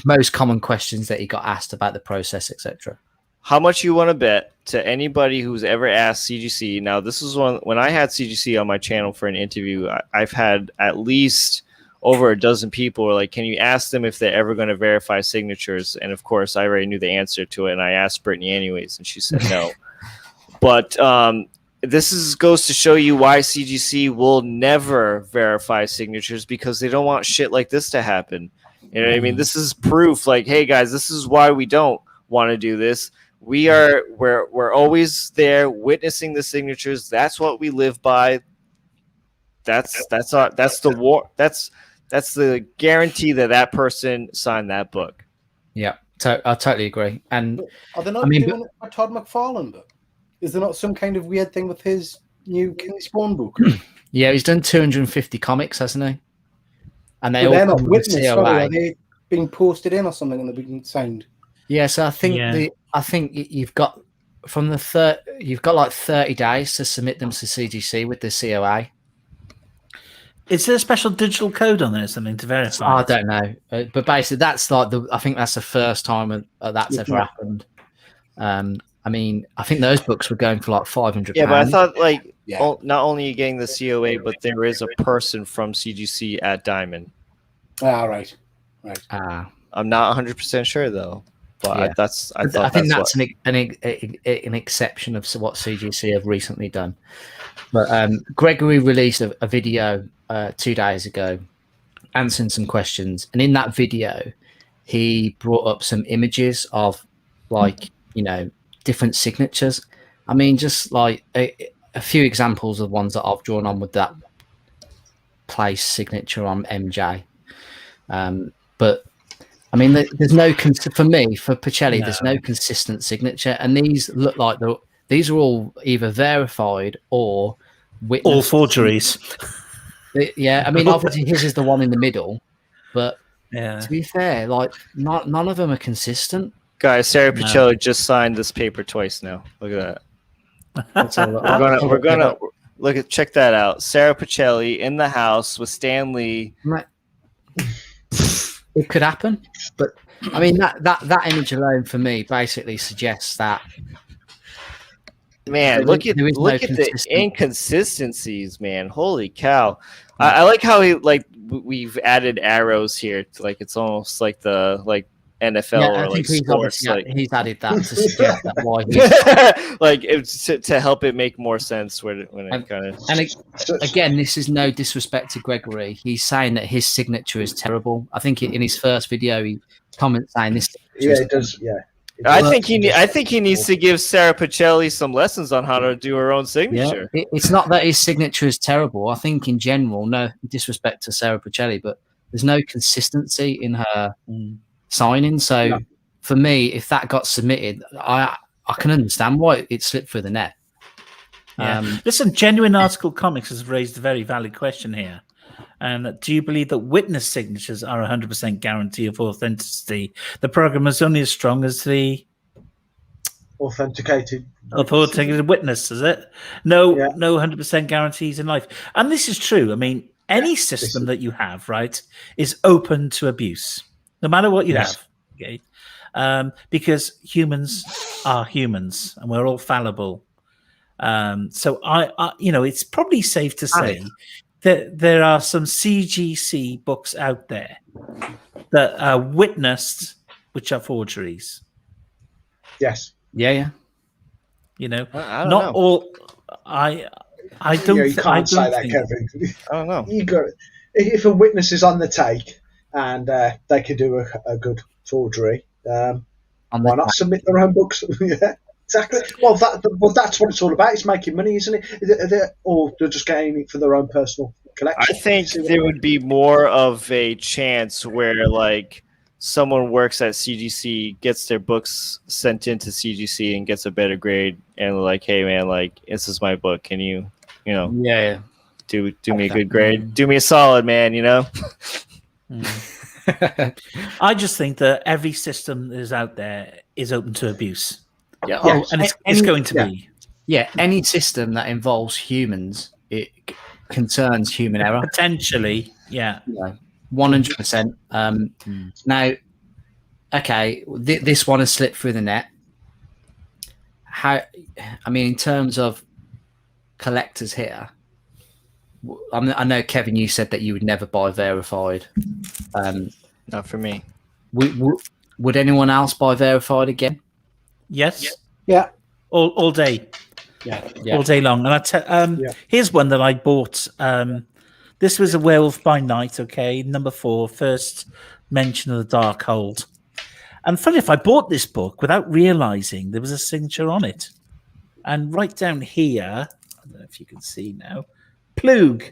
most common questions that he got asked about the process, etc. How much you want to bet to anybody who's ever asked CGC? Now, this is when I had CGC on my channel for an interview, I've had at least over a dozen people were like, can you ask them if they're ever going to verify signatures? And of course, I already knew the answer to it, and I asked Brittany anyways, and she said no. But this goes to show you why CGC will never verify signatures, because they don't want shit like this to happen. You know what I mean? This is proof. Like, hey guys, this is why we don't want to do this. We're always there witnessing the signatures. That's what we live by. That's the guarantee that person signed that book. Yeah, I totally agree. And are they not doing a Todd McFarlane book? Is there not some kind of weird thing with his new Kingly Spawn book? Yeah, he's done 250 comics, hasn't he? And they're not witnessed. Are they being posted in or something, and they're being signed? Yeah, so I think you've got you've got like 30 days to submit them to CGC with the COA. Is there a special digital code on there or something to verify? I don't know, but basically that's like I think that's the first time that's ever happened. I mean, I think those books were going for like £500. Yeah, but I thought not only are you getting the COA, but there is a person from CGC at Diamond. Ah, right. I'm not 100% sure though. But yeah. I think that's an exception of what CGC have recently done. But Gregory released a video 2 days ago answering some questions, and in that video he brought up some images of different signatures. I mean, just like a few examples of ones that I've drawn on with that place signature on MJ. But I mean, there's no for me, for Pichelli, there's no consistent signature, and these look like these are all either verified or witnessed. All forgeries. Yeah, I mean, obviously his is the one in the middle, but Yeah. to be fair, like none of them are consistent. Guys, Sarah Pichelli just signed this paper twice now. Look at that. We're gonna check that out. Sarah Pichelli in the house with Stan Lee. It could happen, but I mean that image alone for me basically suggests that. Man, look at the inconsistencies, man. Holy cow! I like how we've added arrows here. It's almost like the NFL or like sports. He's added that to suggest that why he's to help it make more sense when it kind of. And again, this is no disrespect to Gregory. He's saying that his signature is terrible. I think in his first video he comments saying this. Yeah, it does. Yeah. I think he needs to give Sarah Pichelli some lessons on how to do her own signature. Yeah. It's not that his signature is terrible. I think in general, no disrespect to Sarah Pichelli, but there's no consistency in her signing. So for me, if that got submitted, I can understand why it slipped through the net. Listen, Genuine Article Comics has raised a very valid question here. And do you believe that witness signatures are 100% guarantee of authenticity? The program is only as strong as the authenticated witness, is it? No 100% guarantees in life. And this is true. I mean, any system that you have, right, is open to abuse, no matter what you have. Okay, because humans are humans, and we're all fallible. So I it's probably safe to say that there are some CGC books out there that are witnessed, which are forgeries. Yes. Yeah. I don't not know. all. I don't. You can't say that, Kevin. I don't know. If a witness is on the take and they could do a good forgery, why not submit their own books? Yeah. Exactly. Well, that's what it's all about. It's making money, isn't it? Or they're just getting it for their own personal collection. I think there would be more of a chance where, someone works at CGC, gets their books sent into CGC, and gets a better grade, and hey, man, this is my book. Can you, do me a good grade? Do me a solid, man. I just think that every system that is out there is open to abuse. Yeah. And it's going to be. Yeah, any system that involves humans, it concerns human error. Potentially, yeah. 100%. Now, okay, this one has slipped through the net. In terms of collectors here, I know, Kevin, you said that you would never buy verified. Not for me. Would anyone else buy verified again? Yes. Yeah. All day. Yeah. All day long. And here's one that I bought. This was a Werewolf by Night. Okay, number 4, first mention of the Darkhold. And funny enough, I bought this book without realizing there was a signature on it. And right down here, I don't know if you can see now, Plug.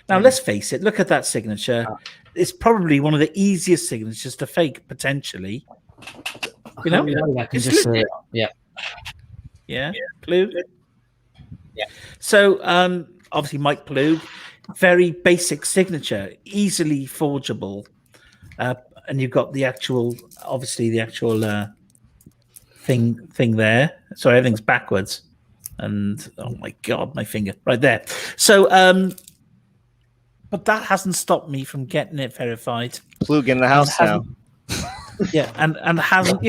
Now let's face it. Look at that signature. It's probably one of the easiest signatures to fake, potentially. I can just see it. Yeah. Plug. Yeah. So obviously Mike Plug, very basic signature, easily forgeable, and you've got the actual thing there. Sorry, everything's backwards, and oh my god, my finger right there. So but that hasn't stopped me from getting it verified. Plug in the house now. Yeah, and hasn't,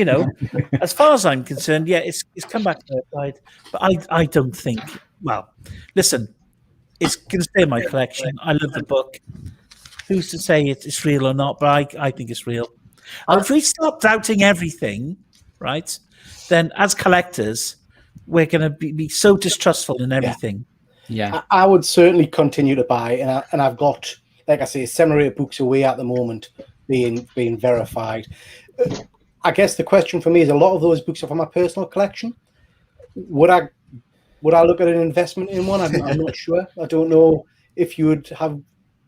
as far as I'm concerned, it's come back verified. But I don't think. Well, listen, it's going to stay in my collection. I love the book. Who's to say it's real or not? But I think it's real. And if we start doubting everything, right, then as collectors, we're going to be so distrustful in everything. Yeah. I would certainly continue to buy, and I've got, like I say, 7 or 8 books away at the moment being verified. I guess the question for me is, a lot of those books are for my personal collection. Would I look at an investment in one? I'm not sure. I don't know if you would have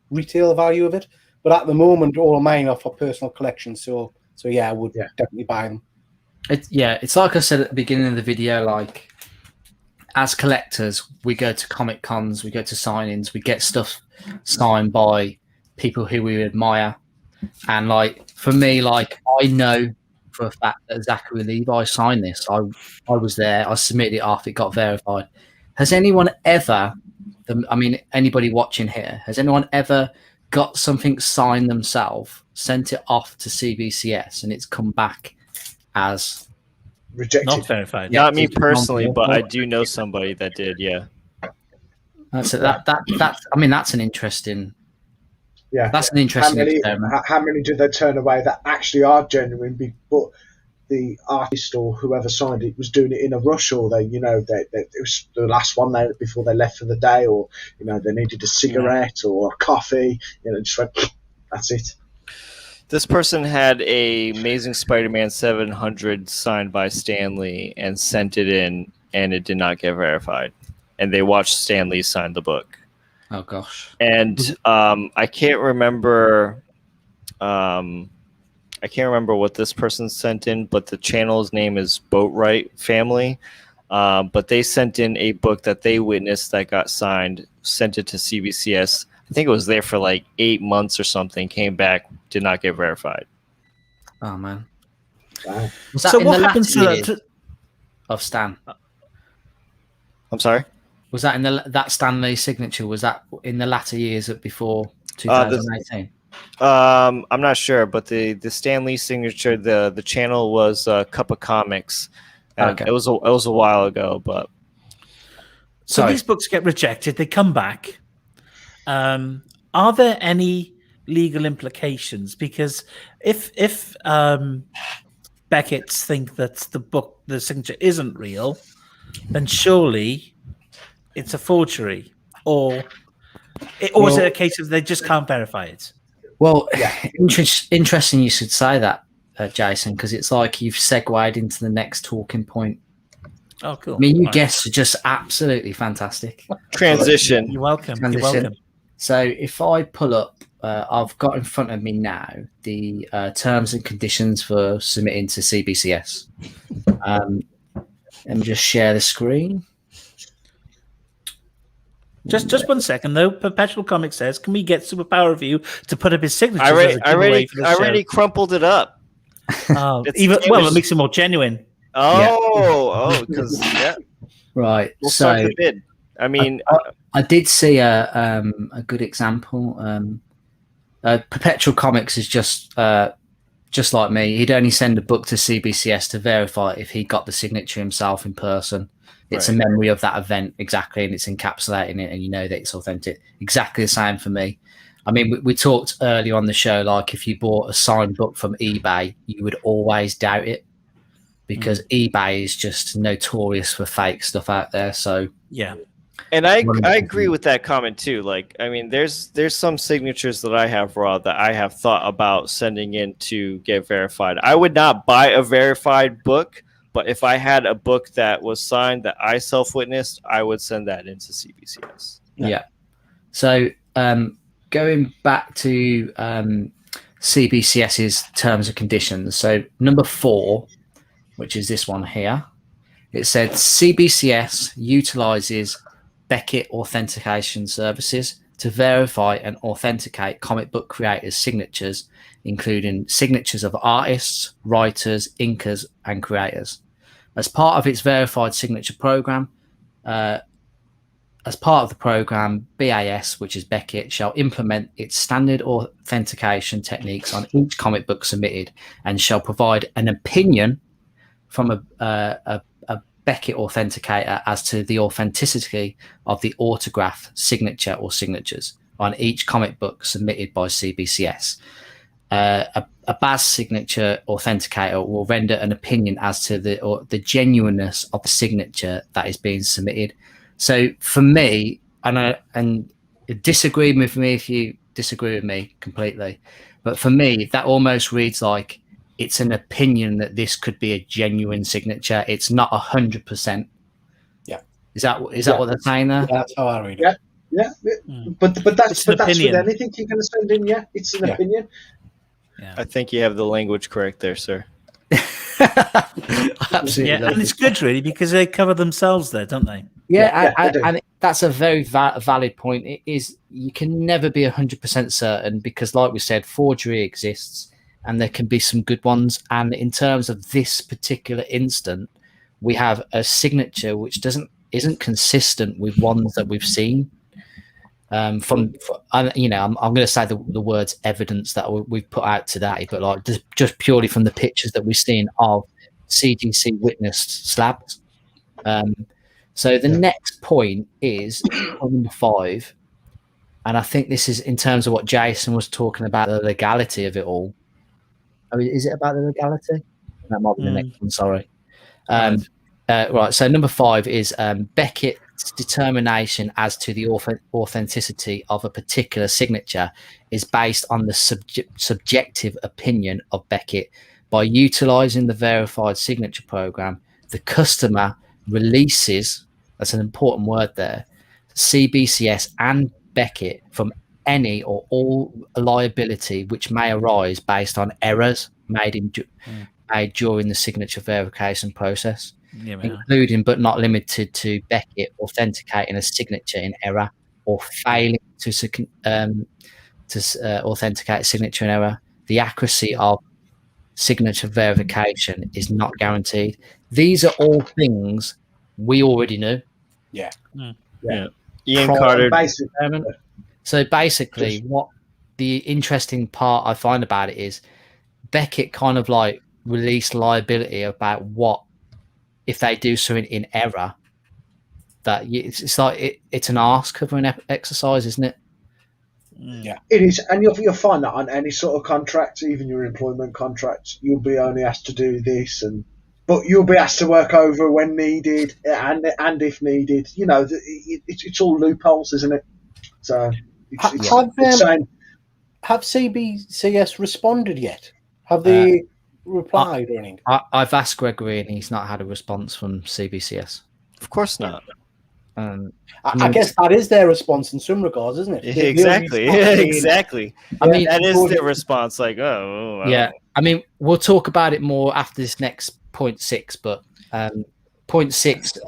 retail value of it, but at the moment, all of mine are for personal collection. So So yeah, I would definitely buy them. It's like I said at the beginning of the video, like as collectors, we go to Comic Cons, we go to sign-ins, we get stuff signed by people who we admire. And like for me, like I know for a fact that Zachary Levi signed this. I was there, I submitted it off, it got verified. Has anyone ever, I mean, anybody watching here, has anyone ever got something signed themselves, sent it off to CBCS, and it's come back as rejected? Not verified. Not me personally, but I do know somebody that did. Yeah. That's I mean, that's an interesting. Yeah, that's an interesting experiment. How many do they turn away that actually are genuine, but the artist or whoever signed it was doing it in a rush, or they it was the last one before they left for the day, or they needed a cigarette or a coffee, just went, that's it. This person had a Amazing Spider-Man 700 signed by Stan Lee and sent it in, and it did not get verified. And they watched Stan Lee sign the book. Oh gosh! And I can't remember. I can't remember what this person sent in, but the channel's name is Boatwright Family. But they sent in a book that they witnessed that got signed, sent it to CBCS. I think it was there for like 8 months or something. Came back, did not get verified. Oh man! Wow. Was that in what the happens latter to years of Stan? I'm sorry. Was that in that Stan Lee signature? Was that in the latter years before 2018? I'm not sure, but the Stan Lee signature, the channel was Cup of Comics. Okay. It was a while ago, but so these books get rejected. They come back. Are there any legal implications? Because if Beckett's think that the signature isn't real, then surely it's a forgery, or is it a case of they just can't verify it? Well, interesting you should say that, Jason, because it's like you've segued into the next talking point. Oh, cool. I mean, you guests are just absolutely fantastic. transition. You're welcome. Transition. You're welcome. So if I pull up, I've got in front of me now the terms and conditions for submitting to CBCS. Let me just share the screen. Just 1 second though. Perpetual Comics says, "Can we get Superpower Review to put up his signature?" I already crumpled it up. It makes it more genuine. Because Right. We'll start the bid. I mean, I did see a good example. Perpetual Comics is just like me. He'd only send a book to CBCS to verify if he got the signature himself in person. It's a memory of that event, exactly, and it's encapsulating it, and you know that it's authentic. Exactly the same for me. I mean, we talked earlier on the show, like if you bought a signed book from eBay, you would always doubt it because eBay is just notorious for fake stuff out there. So yeah. And I agree with that comment too. Like, I mean, there's some signatures that I have raw that I have thought about sending in to get verified. I would not buy a verified book, but if I had a book that was signed that I self-witnessed, I would send that into CBCS. Yeah. So going back to CBCS's terms and conditions. So number 4, which is this one here, it said CBCS utilizes Beckett authentication services to verify and authenticate comic book creators' signatures, including signatures of artists, writers, inkers, and creators. As part of its verified signature program, BAS, which is Beckett, shall implement its standard authentication techniques on each comic book submitted and shall provide an opinion from a Beckett authenticator as to the authenticity of the autograph, signature, or signatures on each comic book submitted by CBCS. A BAS signature authenticator will render an opinion as to the genuineness of the signature that is being submitted. So for me, and disagree with me if you disagree with me completely, but for me, that almost reads like it's an opinion that this could be a genuine signature. It's not 100%. Yeah. Is that what they're saying there? Yeah, that's how I read it. Yeah. But that's with anything you're going to send in. Yeah, it's an opinion. Yeah. I think you have the language correct there, sir. Absolutely. Yeah, and it's good, really, because they cover themselves there, don't they? Yeah, they do. and that's a very valid point. It is, you can never be 100% certain because, like we said, forgery exists and there can be some good ones. And in terms of this particular instant, we have a signature which isn't consistent with ones that we've seen. I'm going to say the words evidence that we've put out today, but like just purely from the pictures that we've seen of CGC witnessed slabs. So the next point is number 5, and I think this is in terms of what Jason was talking about, the legality of it all. I mean, is it about the legality? That might be the next one. Sorry. Right. So number 5 is Beckett's determination as to the authenticity of a particular signature is based on the subjective opinion of Beckett. By utilizing the verified signature program, the customer releases, that's an important word there, CBCS and Beckett from any or all liability which may arise based on errors made during the signature verification process, including but not limited to Beckett authenticating a signature in error or failing to authenticate a signature in error. The accuracy of signature verification is not guaranteed. These are all things we already knew. Yeah. Ian Carter. So basically, what the interesting part I find about it is Beckett kind of like released liability about what if they do something in error. That it's like it's an arse covering exercise, isn't it? Yeah, it is, and you'll find that on any sort of contract, even your employment contracts, you'll be only asked to do this, but you'll be asked to work over when needed and if needed. You know, it's all loopholes, isn't it? So have CBCS responded yet? Have they replied or anything? I've asked Gregory, and he's not had a response from CBCS. Of course not. I guess that is their response in some regards, isn't it? Exactly. Exactly. I mean, that is their response. Like, oh, well. Yeah. I mean, we'll talk about it more after this next point 6, but point 6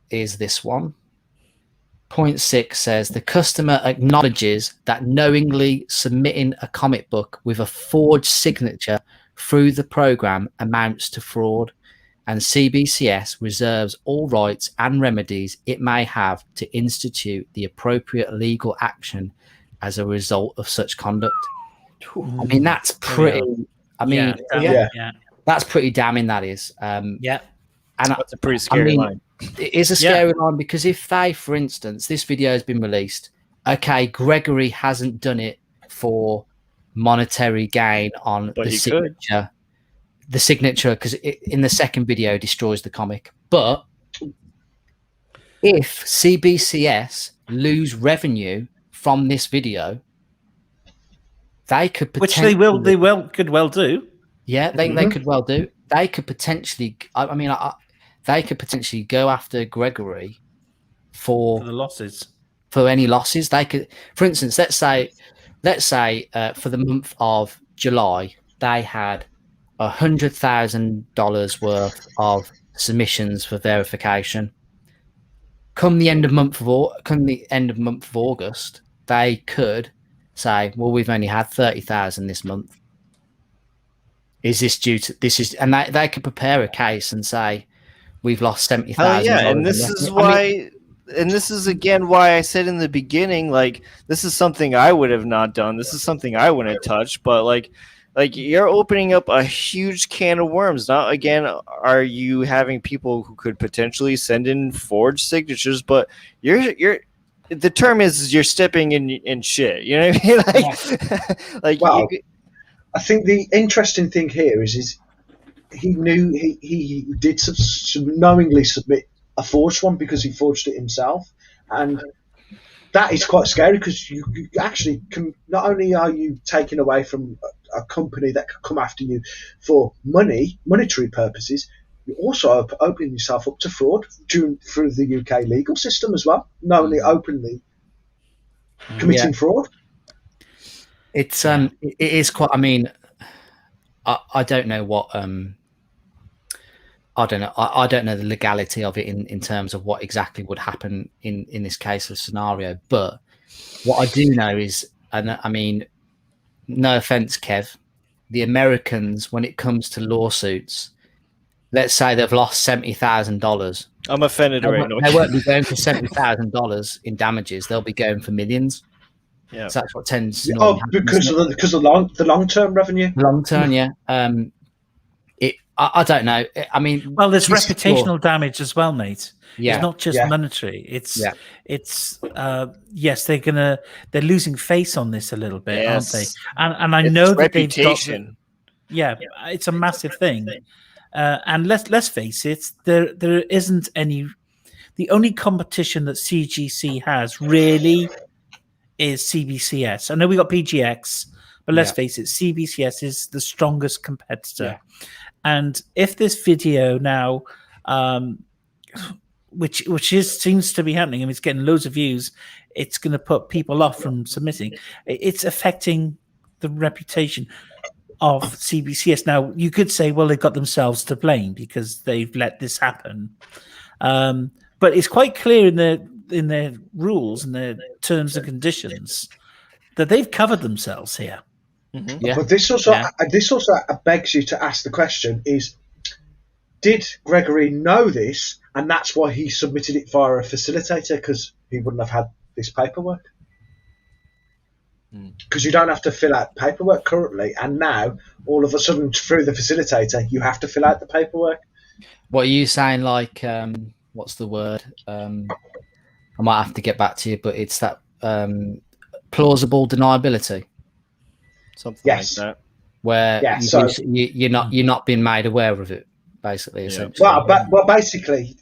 is this one. Point 6 says the customer acknowledges that knowingly submitting a comic book with a forged signature through the program amounts to fraud, and CBCS reserves all rights and remedies it may have to institute the appropriate legal action as a result of such conduct. I mean, that's pretty. That's pretty damning. That is. And that's a pretty scary line. It is a scary line because if they, for instance, this video has been released. Okay, Gregory hasn't done it for monetary gain on the signature. The signature, because in the second video destroys the comic. But if CBCS lose revenue from this video, they could potentially, could well do. Yeah, they could well do. They could potentially. I mean, they could potentially go after Gregory for the losses. For any losses, they could. For instance, let's say for the month of July, they had $100,000 worth of submissions for verification. Come the end of month of August, they could say, "Well, we've only had 30,000 this month. Is this due to this?" And they could prepare a case and say, "We've lost 70,000." Yeah, and this is why. And this is again why I said in the beginning, like, this is something I would have not done. This is something I wouldn't touch. But like you're opening up a huge can of worms. Now, again, are you having people who could potentially send in forged signatures? But you're the term is you're stepping in shit. You know what I mean? I think the interesting thing here is he knew he did knowingly submit a forged one because he forged it himself, and that is quite scary because you actually can, not only are you taking away from a company that could come after you for monetary purposes, you're also opening yourself up to fraud through the UK legal system as well, knowingly openly committing fraud. It is quite. I mean, I don't know what I don't know. I don't know the legality of it in terms of what exactly would happen in this case of scenario. But what I do know is, and I mean, no offense, Kev, the Americans, when it comes to lawsuits, let's say they've lost $70,000. I'm offended right now. They won't be going for $70,000 in damages. They'll be going for millions. Yeah, so that's what tends. To because of the long term revenue. Long term, yeah. I don't know. I mean, well, there's reputational damage as well, mate. Yeah, it's not just monetary. It's yes, they're losing face on this a little bit, aren't they? And I know that reputation. It's a massive thing. And let's face it, there isn't any. The only competition that CGC has really is CBCS. I know we got PGX, but let's face it, CBCS is the strongest competitor. And if this video now, which seems to be happening, and it's getting loads of views, it's going to put people off from submitting. It's affecting the reputation of CBCS. Now, you could say, well, they've got themselves to blame because they've let this happen. But it's quite clear in their rules and their terms and conditions that they've covered themselves here. Mm-hmm. Yeah. But this also begs you to ask the question: did Gregory know this, and that's why he submitted it via a facilitator, because he wouldn't have had this paperwork? Because you don't have to fill out paperwork currently, and now all of a sudden through the facilitator you have to fill out the paperwork. What are you saying? Like, what's the word? I might have to get back to you, but it's that plausible deniability. Something like that, where you're not being made aware of it, basically. Essentially. Well, basically,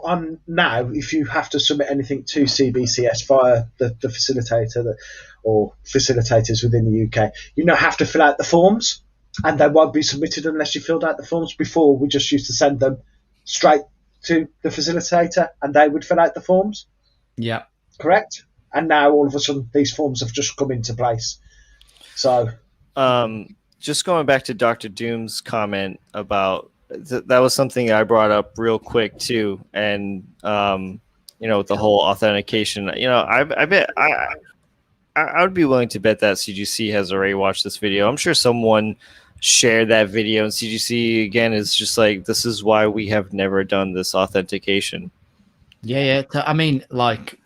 on now, if you have to submit anything to CBCS via the facilitator or facilitators within the UK, you have to fill out the forms, and they won't be submitted unless you filled out the forms. Before, we just used to send them straight to the facilitator, and they would fill out the forms. Yeah, correct. And now, all of a sudden, these forms have just come into place. So, just going back to Dr. Doom's comment about that was something I brought up real quick too, and the whole authentication. I bet I would be willing to bet that CGC has already watched this video. I'm sure someone shared that video, and CGC again is just like, this is why we have never done this authentication. Yeah. I mean, like.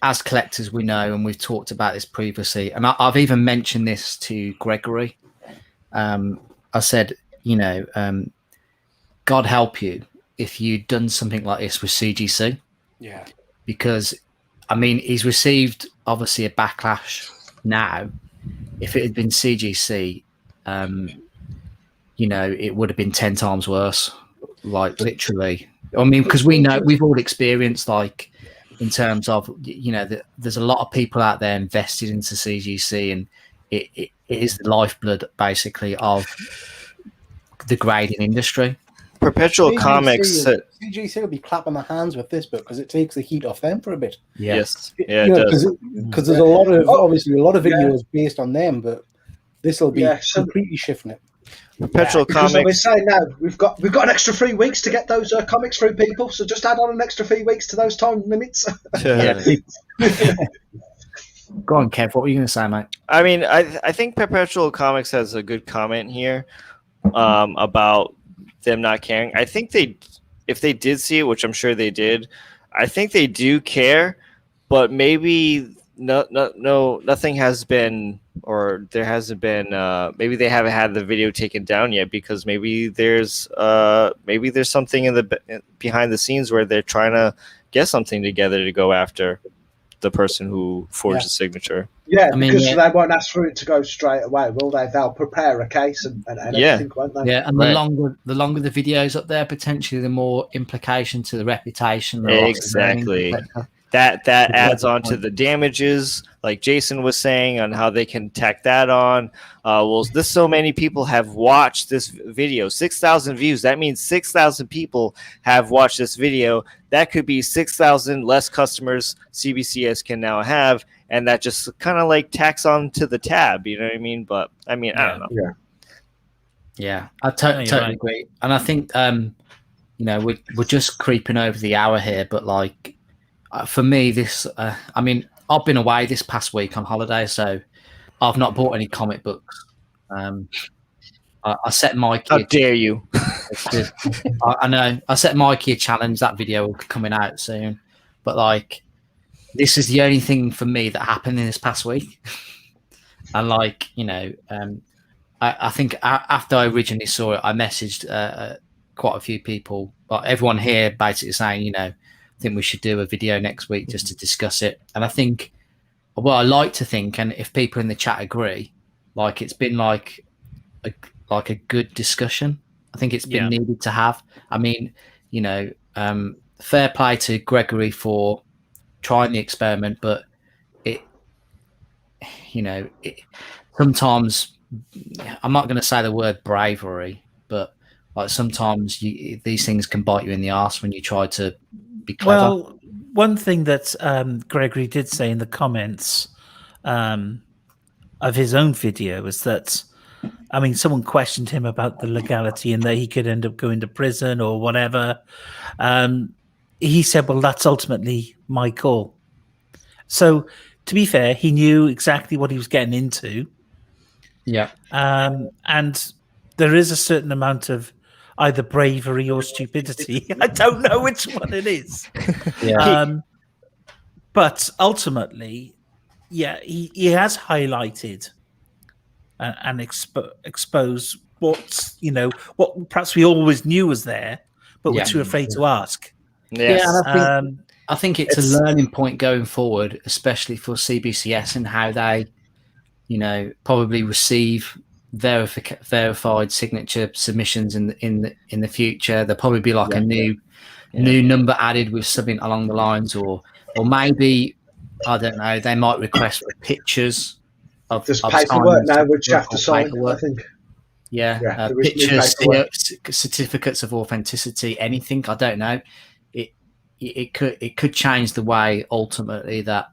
As collectors, we know, and we've talked about this previously, and I've even mentioned this to Gregory. I said, God help you if you'd done something like this with CGC. Yeah. Because, he's received, obviously, a backlash now. If it had been CGC, it would have been 10 times worse. Like, literally. Because we know, we've all experienced, like, in terms of, there's a lot of people out there invested into CGC, and it is the lifeblood, basically, of the grading industry. Perpetual Comics. CGC will be clapping their hands with this book because it takes the heat off them for a bit. Yes. Yeah, it does. Because there's a lot of videos based on them, but this will be completely shifting it. Perpetual Comics. We're saying now we've got an extra 3 weeks to get those comics through, people. So just add on an extra 3 weeks to those time limits. Go on, Kev. What were you going to say, mate? I think Perpetual Comics has a good comment here about them not caring. I think if they did see it, which I'm sure they did, I think they do care, but maybe nothing has been, or there hasn't been. Maybe they haven't had the video taken down yet, because maybe there's something in the behind the scenes where they're trying to get something together to go after the person who forged the signature. Yeah, because they won't ask for it to go straight away, will they? They'll prepare a case and everything, won't they? Yeah, and the longer the videos up there, potentially the more implication to the reputation. Exactly. That adds on to the damages, like Jason was saying, on how they can tack that on. So many people have watched this video, 6,000 views. That means 6,000 people have watched this video. That could be 6,000 less customers CBCS can now have, and that just kind of like tacks on to the tab. You know what I mean? But I mean, I don't know. Yeah, I totally agree, and I think we're just creeping over the hour here, but like for me, this I mean, I've been away this past week on holiday, so I've not bought any comic books. I set Mikey. How dare you? I know. I set Mikey a challenge. That video will be coming out soon. But like, this is the only thing for me that happened in this past week. And like, I think after I originally saw it, I messaged quite a few people, but everyone here basically saying, I think we should do a video next week just to discuss it. And I think, well, I like to think, and if people in the chat agree, like it's been like a good discussion. I think it's been needed to have. I mean, fair play to Gregory for trying the experiment, but sometimes I'm not going to say the word bravery, but like sometimes these things can bite you in the arse when you try to be clever. Well, one thing that Gregory did say in the comments of his own video was that, I mean, someone questioned him about the legality and that he could end up going to prison or whatever. He said, well, that's ultimately my call. So to be fair, he knew exactly what he was getting into. Yeah. And there is a certain amount of either bravery or stupidity. I don't know which one it is. Yeah. But ultimately, he has highlighted and expose what perhaps we always knew was there, but we're too afraid to ask. Yes. Yeah, and I think it's a learning point going forward, especially for CBCS and how they, probably receive verified signature submissions in the future. There'll probably be like a new number added with something along the lines, or maybe I don't know. They might request for pictures. There's paperwork now which you have to sign, I think. Pictures, certificates of authenticity, anything. I don't know. It could change the way ultimately that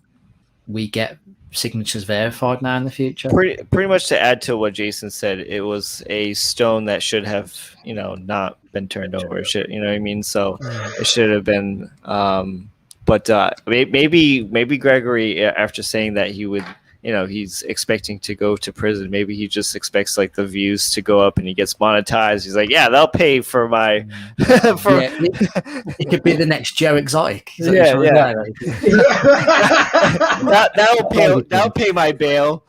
we get signatures verified now in the future. Pretty much to add to what Jason said, it was a stone that should have not been turned over. It should, you know what I mean? So it should have been. But maybe Gregory, after saying that he would, he's expecting to go to prison. Maybe he just expects like the views to go up and he gets monetized. He's like, they'll pay for my. It could be the next Joe Exotic. That'll pay my bail.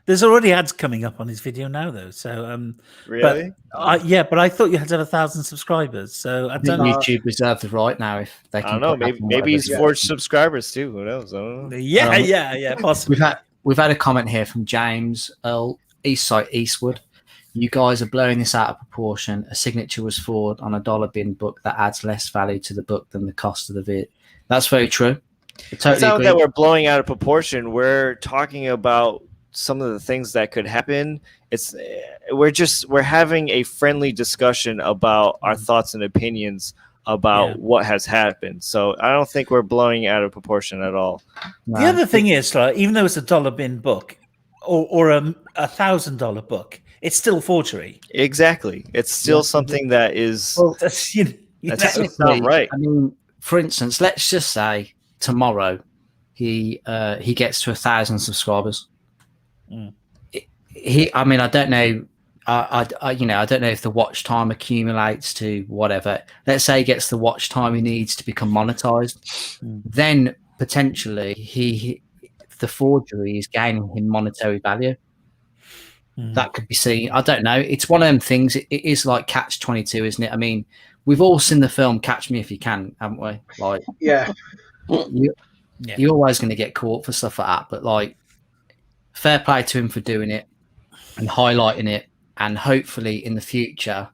There's already ads coming up on his video now, though. So, really? But I thought you had to have 1,000 subscribers. So I don't know. YouTube reserves the right now if they can. I don't know. Maybe he's forged subscribers too. Who knows? I don't know. Yeah. Possibly. We've had a comment here from James Earl, Eastside Eastwood. You guys are blowing this out of proportion. A signature was forged on a dollar bin book that adds less value to the book than the cost of the vid. That's very true. It's not that we're blowing out of proportion. We're talking about some of the things that could happen. We're having a friendly discussion about our thoughts and opinions about what has happened. So I don't think we're blowing out of proportion at all. The other thing is, like, even though it's a dollar bin book or a $1,000 book, it's still forgery. Exactly. It's still something that is that's not right. I mean, for instance, let's just say tomorrow he gets to 1,000 subscribers. I mean, I don't know. I don't know if the watch time accumulates to whatever. Let's say he gets the watch time he needs to become monetized. Then potentially the forgery is gaining him monetary value. That could be seen. I don't know. It's one of them things. It is like Catch-22, isn't it? I mean, we've all seen the film Catch Me If You Can, haven't we? Like, you're always going to get caught for stuff like that. But like, fair play to him for doing it and highlighting it, and hopefully in the future,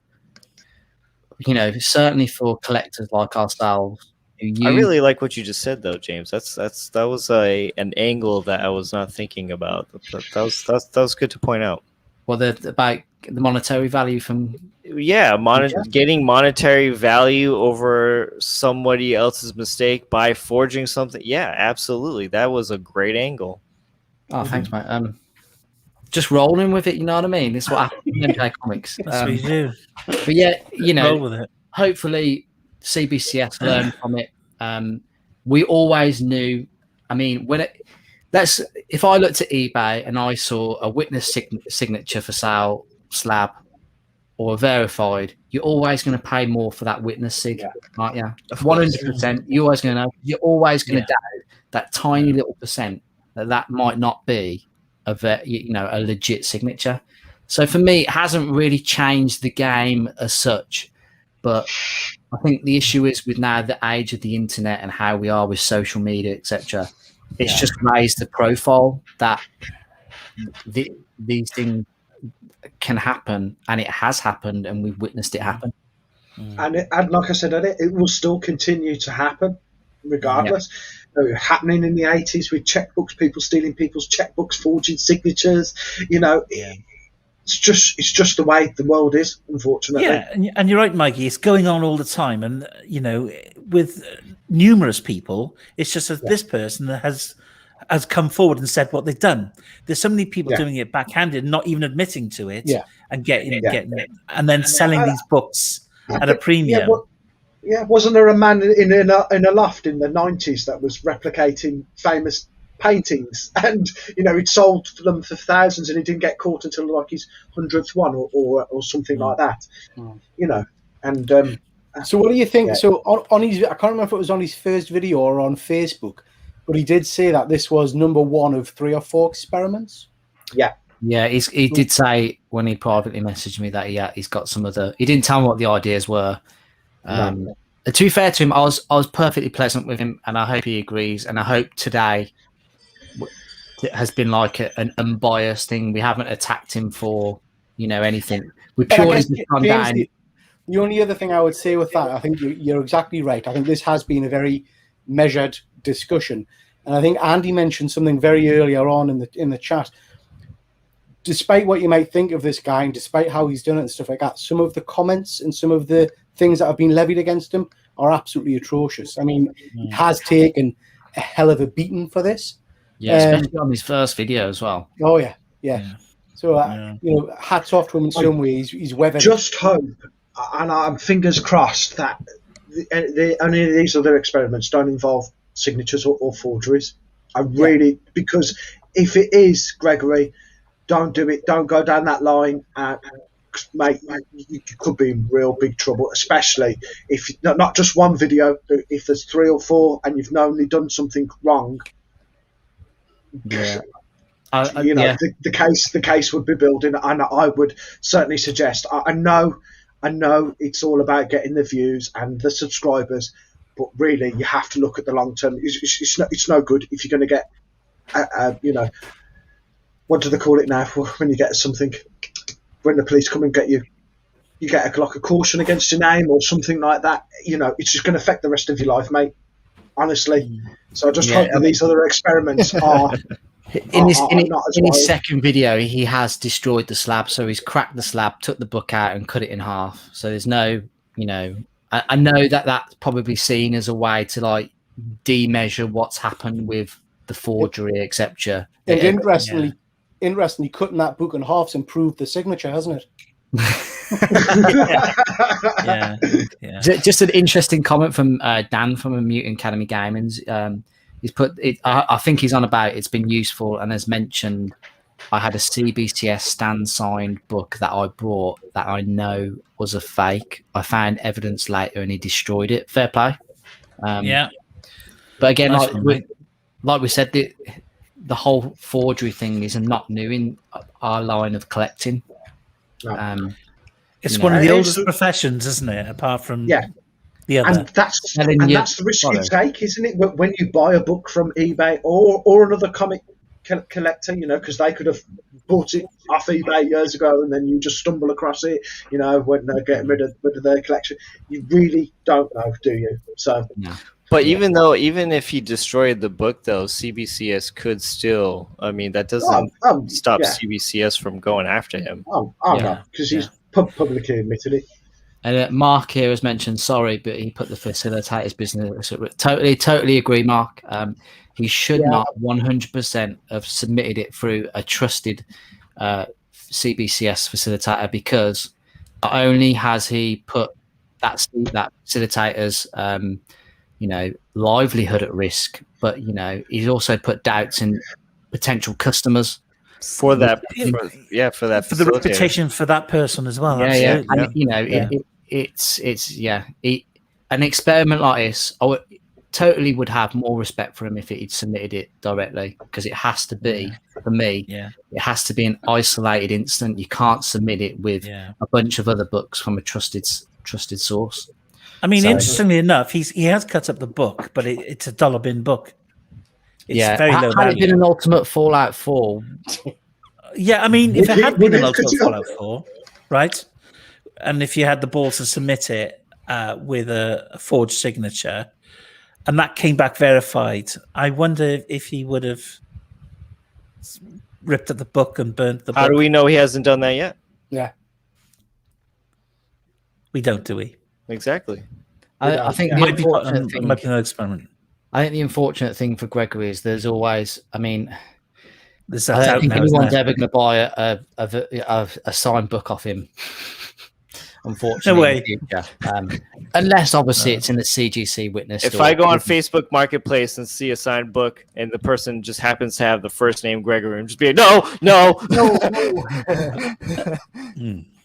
certainly for collectors like ourselves. I really like what you just said, though, James. That was an angle that I was not thinking about. That was good to point out. Well, about the monetary value from getting monetary value over somebody else's mistake by forging something. Yeah, absolutely. That was a great angle. Oh, thanks, mate. Just rolling with it, you know what I mean? This is what happens in MJ Comics. That's what you do. But yeah, you know, roll with it. Hopefully CBCS learned from it. We always knew. I mean, if I looked at eBay and I saw a witness signature for sale slab or verified, you're always going to pay more for that witness sig, aren't you? 100%. You're always going to know. You're always going to doubt that tiny little percent that might not be a legit signature. So for me, it hasn't really changed the game as such. But I think the issue is with now the age of the internet and how we are with social media, etc. It's just raised the profile that these things can happen, and it has happened, and we've witnessed it happen. And like I said, it will still continue to happen, regardless. It was happening in the 80s with checkbooks, people stealing people's checkbooks, forging signatures. You know, it's just the way the world is, unfortunately. Yeah, and you're right, Mikey. It's going on all the time, and you know, with numerous people, it's just that this person has come forward and said what they've done. There's so many people doing it backhanded, not even admitting to it, and getting it, and then selling these books at a premium. Wasn't there a man in a loft in the 90s that was replicating famous paintings, and you know, he'd sold them for thousands, and he didn't get caught until like his 100th one or something like that. You know, and so what do you think? So on his, I can't remember if it was on his first video or on Facebook, but he did say that this was number 1 of 3 or 4 experiments. Yeah, he did say when he privately messaged me that he's got some other. He didn't tell me what the ideas were. To be fair to him, I was perfectly pleasant with him, and I hope he agrees. And I hope today it has been like an unbiased thing. We haven't attacked him for anything. We purely just gone down. The only other thing I would say with that, I think you're exactly right. I think this has been a very measured discussion, and I think Andy mentioned something very earlier on in the chat. Despite what you might think of this guy, and despite how he's done it and stuff like that, some of the comments and some of the things that have been levied against him are absolutely atrocious. I mean, he has taken a hell of a beating for this. Yeah, especially on his first video as well. Oh yeah. So hats off to him in some ways. He's weathered. Just hope, and I'm fingers crossed that any of these other experiments don't involve signatures or forgeries. I really, because if it is, Gregory, don't do it. Don't go down that line, mate. You could be in real big trouble, especially if not just one video. If there's 3 or 4, and you've only done something wrong. Yeah, the case would be building, and I would certainly suggest. I know it's all about getting the views and the subscribers, but really you have to look at the long term. It's no good if you're going to get, what do they call it now when you get something, when the police come and get you, you get a caution against your name or something like that. It's just going to affect the rest of your life, mate. Honestly. So I just hope that these other experiments are. In his second video, he has destroyed the slab. So he's cracked the slab, took the book out, and cut it in half. So there's no, I know that that's probably seen as a way to like demeasure what's happened with the forgery, etc. And interestingly, cutting that book in half's improved the signature, hasn't it? Just an interesting comment from Dan from a Mutant Academy Gaming's. He's put it. I think he's on about it's been useful, and has mentioned I had a CBCS stand signed book that I brought that I know was a fake. I found evidence later, and he destroyed it. Fair play. But again, like we said, the whole forgery thing is not new in our line of collecting. No. It's one of the oldest professions, isn't it? Apart from the other. And that's the risk you take, isn't it? When you buy a book from eBay or another comic collector, because they could have bought it off eBay years ago, and then you just stumble across it, when they're getting rid of their collection. You really don't know, do you? So. No. But even if he destroyed the book, though, CBCS could still. I mean, that doesn't stop CBCS from going after him. No, because he's Publicly admitted it. And Mark here has mentioned, sorry, but he put the facilitators business. Totally agree, Mark. He should not 100% have submitted it through a trusted CBCS facilitator, because not only has he put that facilitator's livelihood at risk, but he's also put doubts in potential customers for the reputation for that person as well. Yeah. And an experiment like this, totally would have more respect for him if he'd submitted it directly, because it has to be, for me, it has to be an isolated incident. You can't submit it with a bunch of other books from a trusted source. I mean, interestingly enough, he has cut up the book, but it's a dollar bin book. It's very low value. Had it been an Ultimate Fallout 4? Yeah, I mean, if it had been an Ultimate Fallout 4, right, and if you had the balls to submit it with a forged signature, and that came back verified, I wonder if he would have ripped up the book and burnt the book. How do we know he hasn't done that yet? Yeah. We don't, do we? Exactly. I think the unfortunate thing might be an experiment. I think the unfortunate thing for Gregory is there's always, I don't think anyone's ever going to buy a signed book off him. Unfortunately, no way. Unless obviously it's in the CGC witness. If I go on Facebook Marketplace and see a signed book, and the person just happens to have the first name Gregory, and just be like, no.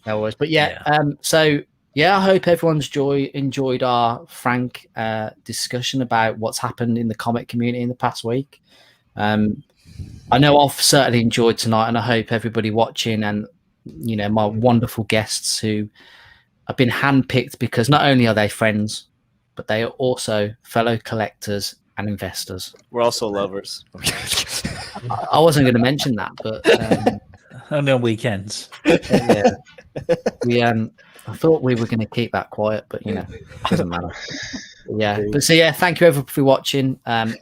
No worries. But I hope everyone's enjoyed our frank discussion about what's happened in the comic community in the past week. I know I've certainly enjoyed tonight, and I hope everybody watching and my wonderful guests who have been handpicked, because not only are they friends, but they are also fellow collectors and investors. We're also lovers. I wasn't going to mention that, but only on weekends. I thought we were going to keep that quiet, but it doesn't matter. Thank you everyone for watching. And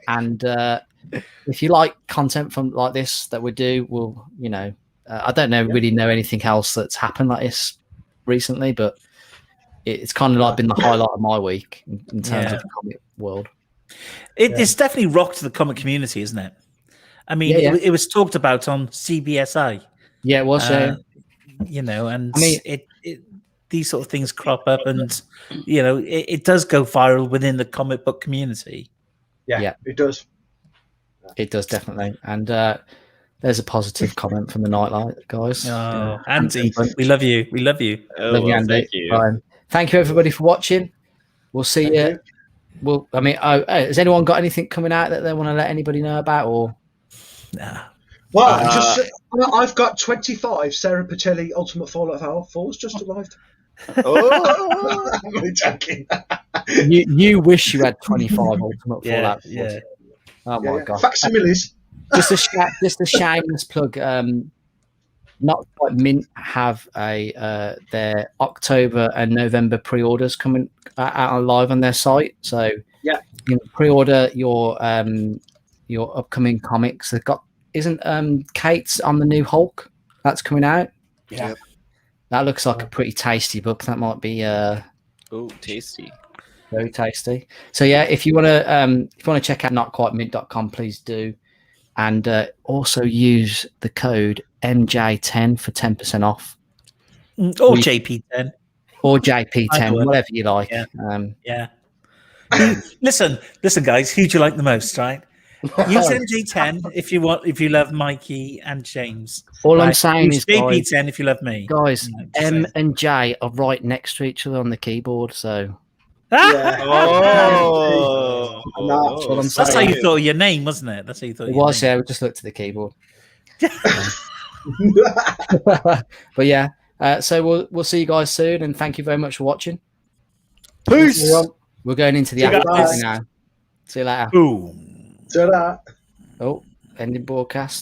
if you like content from like this that we do, we'll I don't really know anything else that's happened like this recently, but it's kind of like been the highlight of my week in terms of the comic world. It's definitely rocked the comic community, isn't it? I mean, it was talked about on CBSI. Yeah, it was. And these sort of things crop up, and it does go viral within the comic book community. Yeah, it does. It does, definitely. And there's a positive comment from the Nightlight guys. Oh, Andy, we love you. We love you. Love you, Andy. Thank you. Brian. Thank you, everybody, for watching. We'll see you. Well, has anyone got anything coming out that they want to let anybody know about, or? Nah. Well, I've got 25 Sarah Pichelli Ultimate Fallout 4s just arrived. Oh, I'm only joking. You wish you had 25 Ultimate Fallout 4s. Yeah. Oh my god. Facsimiles. Just a shameless plug. Not Quite Mint have their October and November pre-orders coming out live on their site. So you can pre-order your upcoming comics. They've got Kate's on the new Hulk that's coming out. Yeah, that looks like a pretty tasty book. That might be tasty. Very tasty. So if you want to check out notquitemint.com, please do, and also use the code MJ10 for 10% off, or JP10, or JP10, whatever you like. Listen, guys, who do you like the most? Right, use MJ10 if you love Mikey and James. All I'm saying is, JP10 if you love me, guys. M and J are right next to each other on the keyboard, so. That's how you thought of your name, wasn't it? That's how you thought. It was. Name. We just looked at the keyboard. But so we'll see you guys soon, and thank you very much for watching. Peace. We're going into the after now. See you later. Boom. Ta-da. Oh, ending broadcast.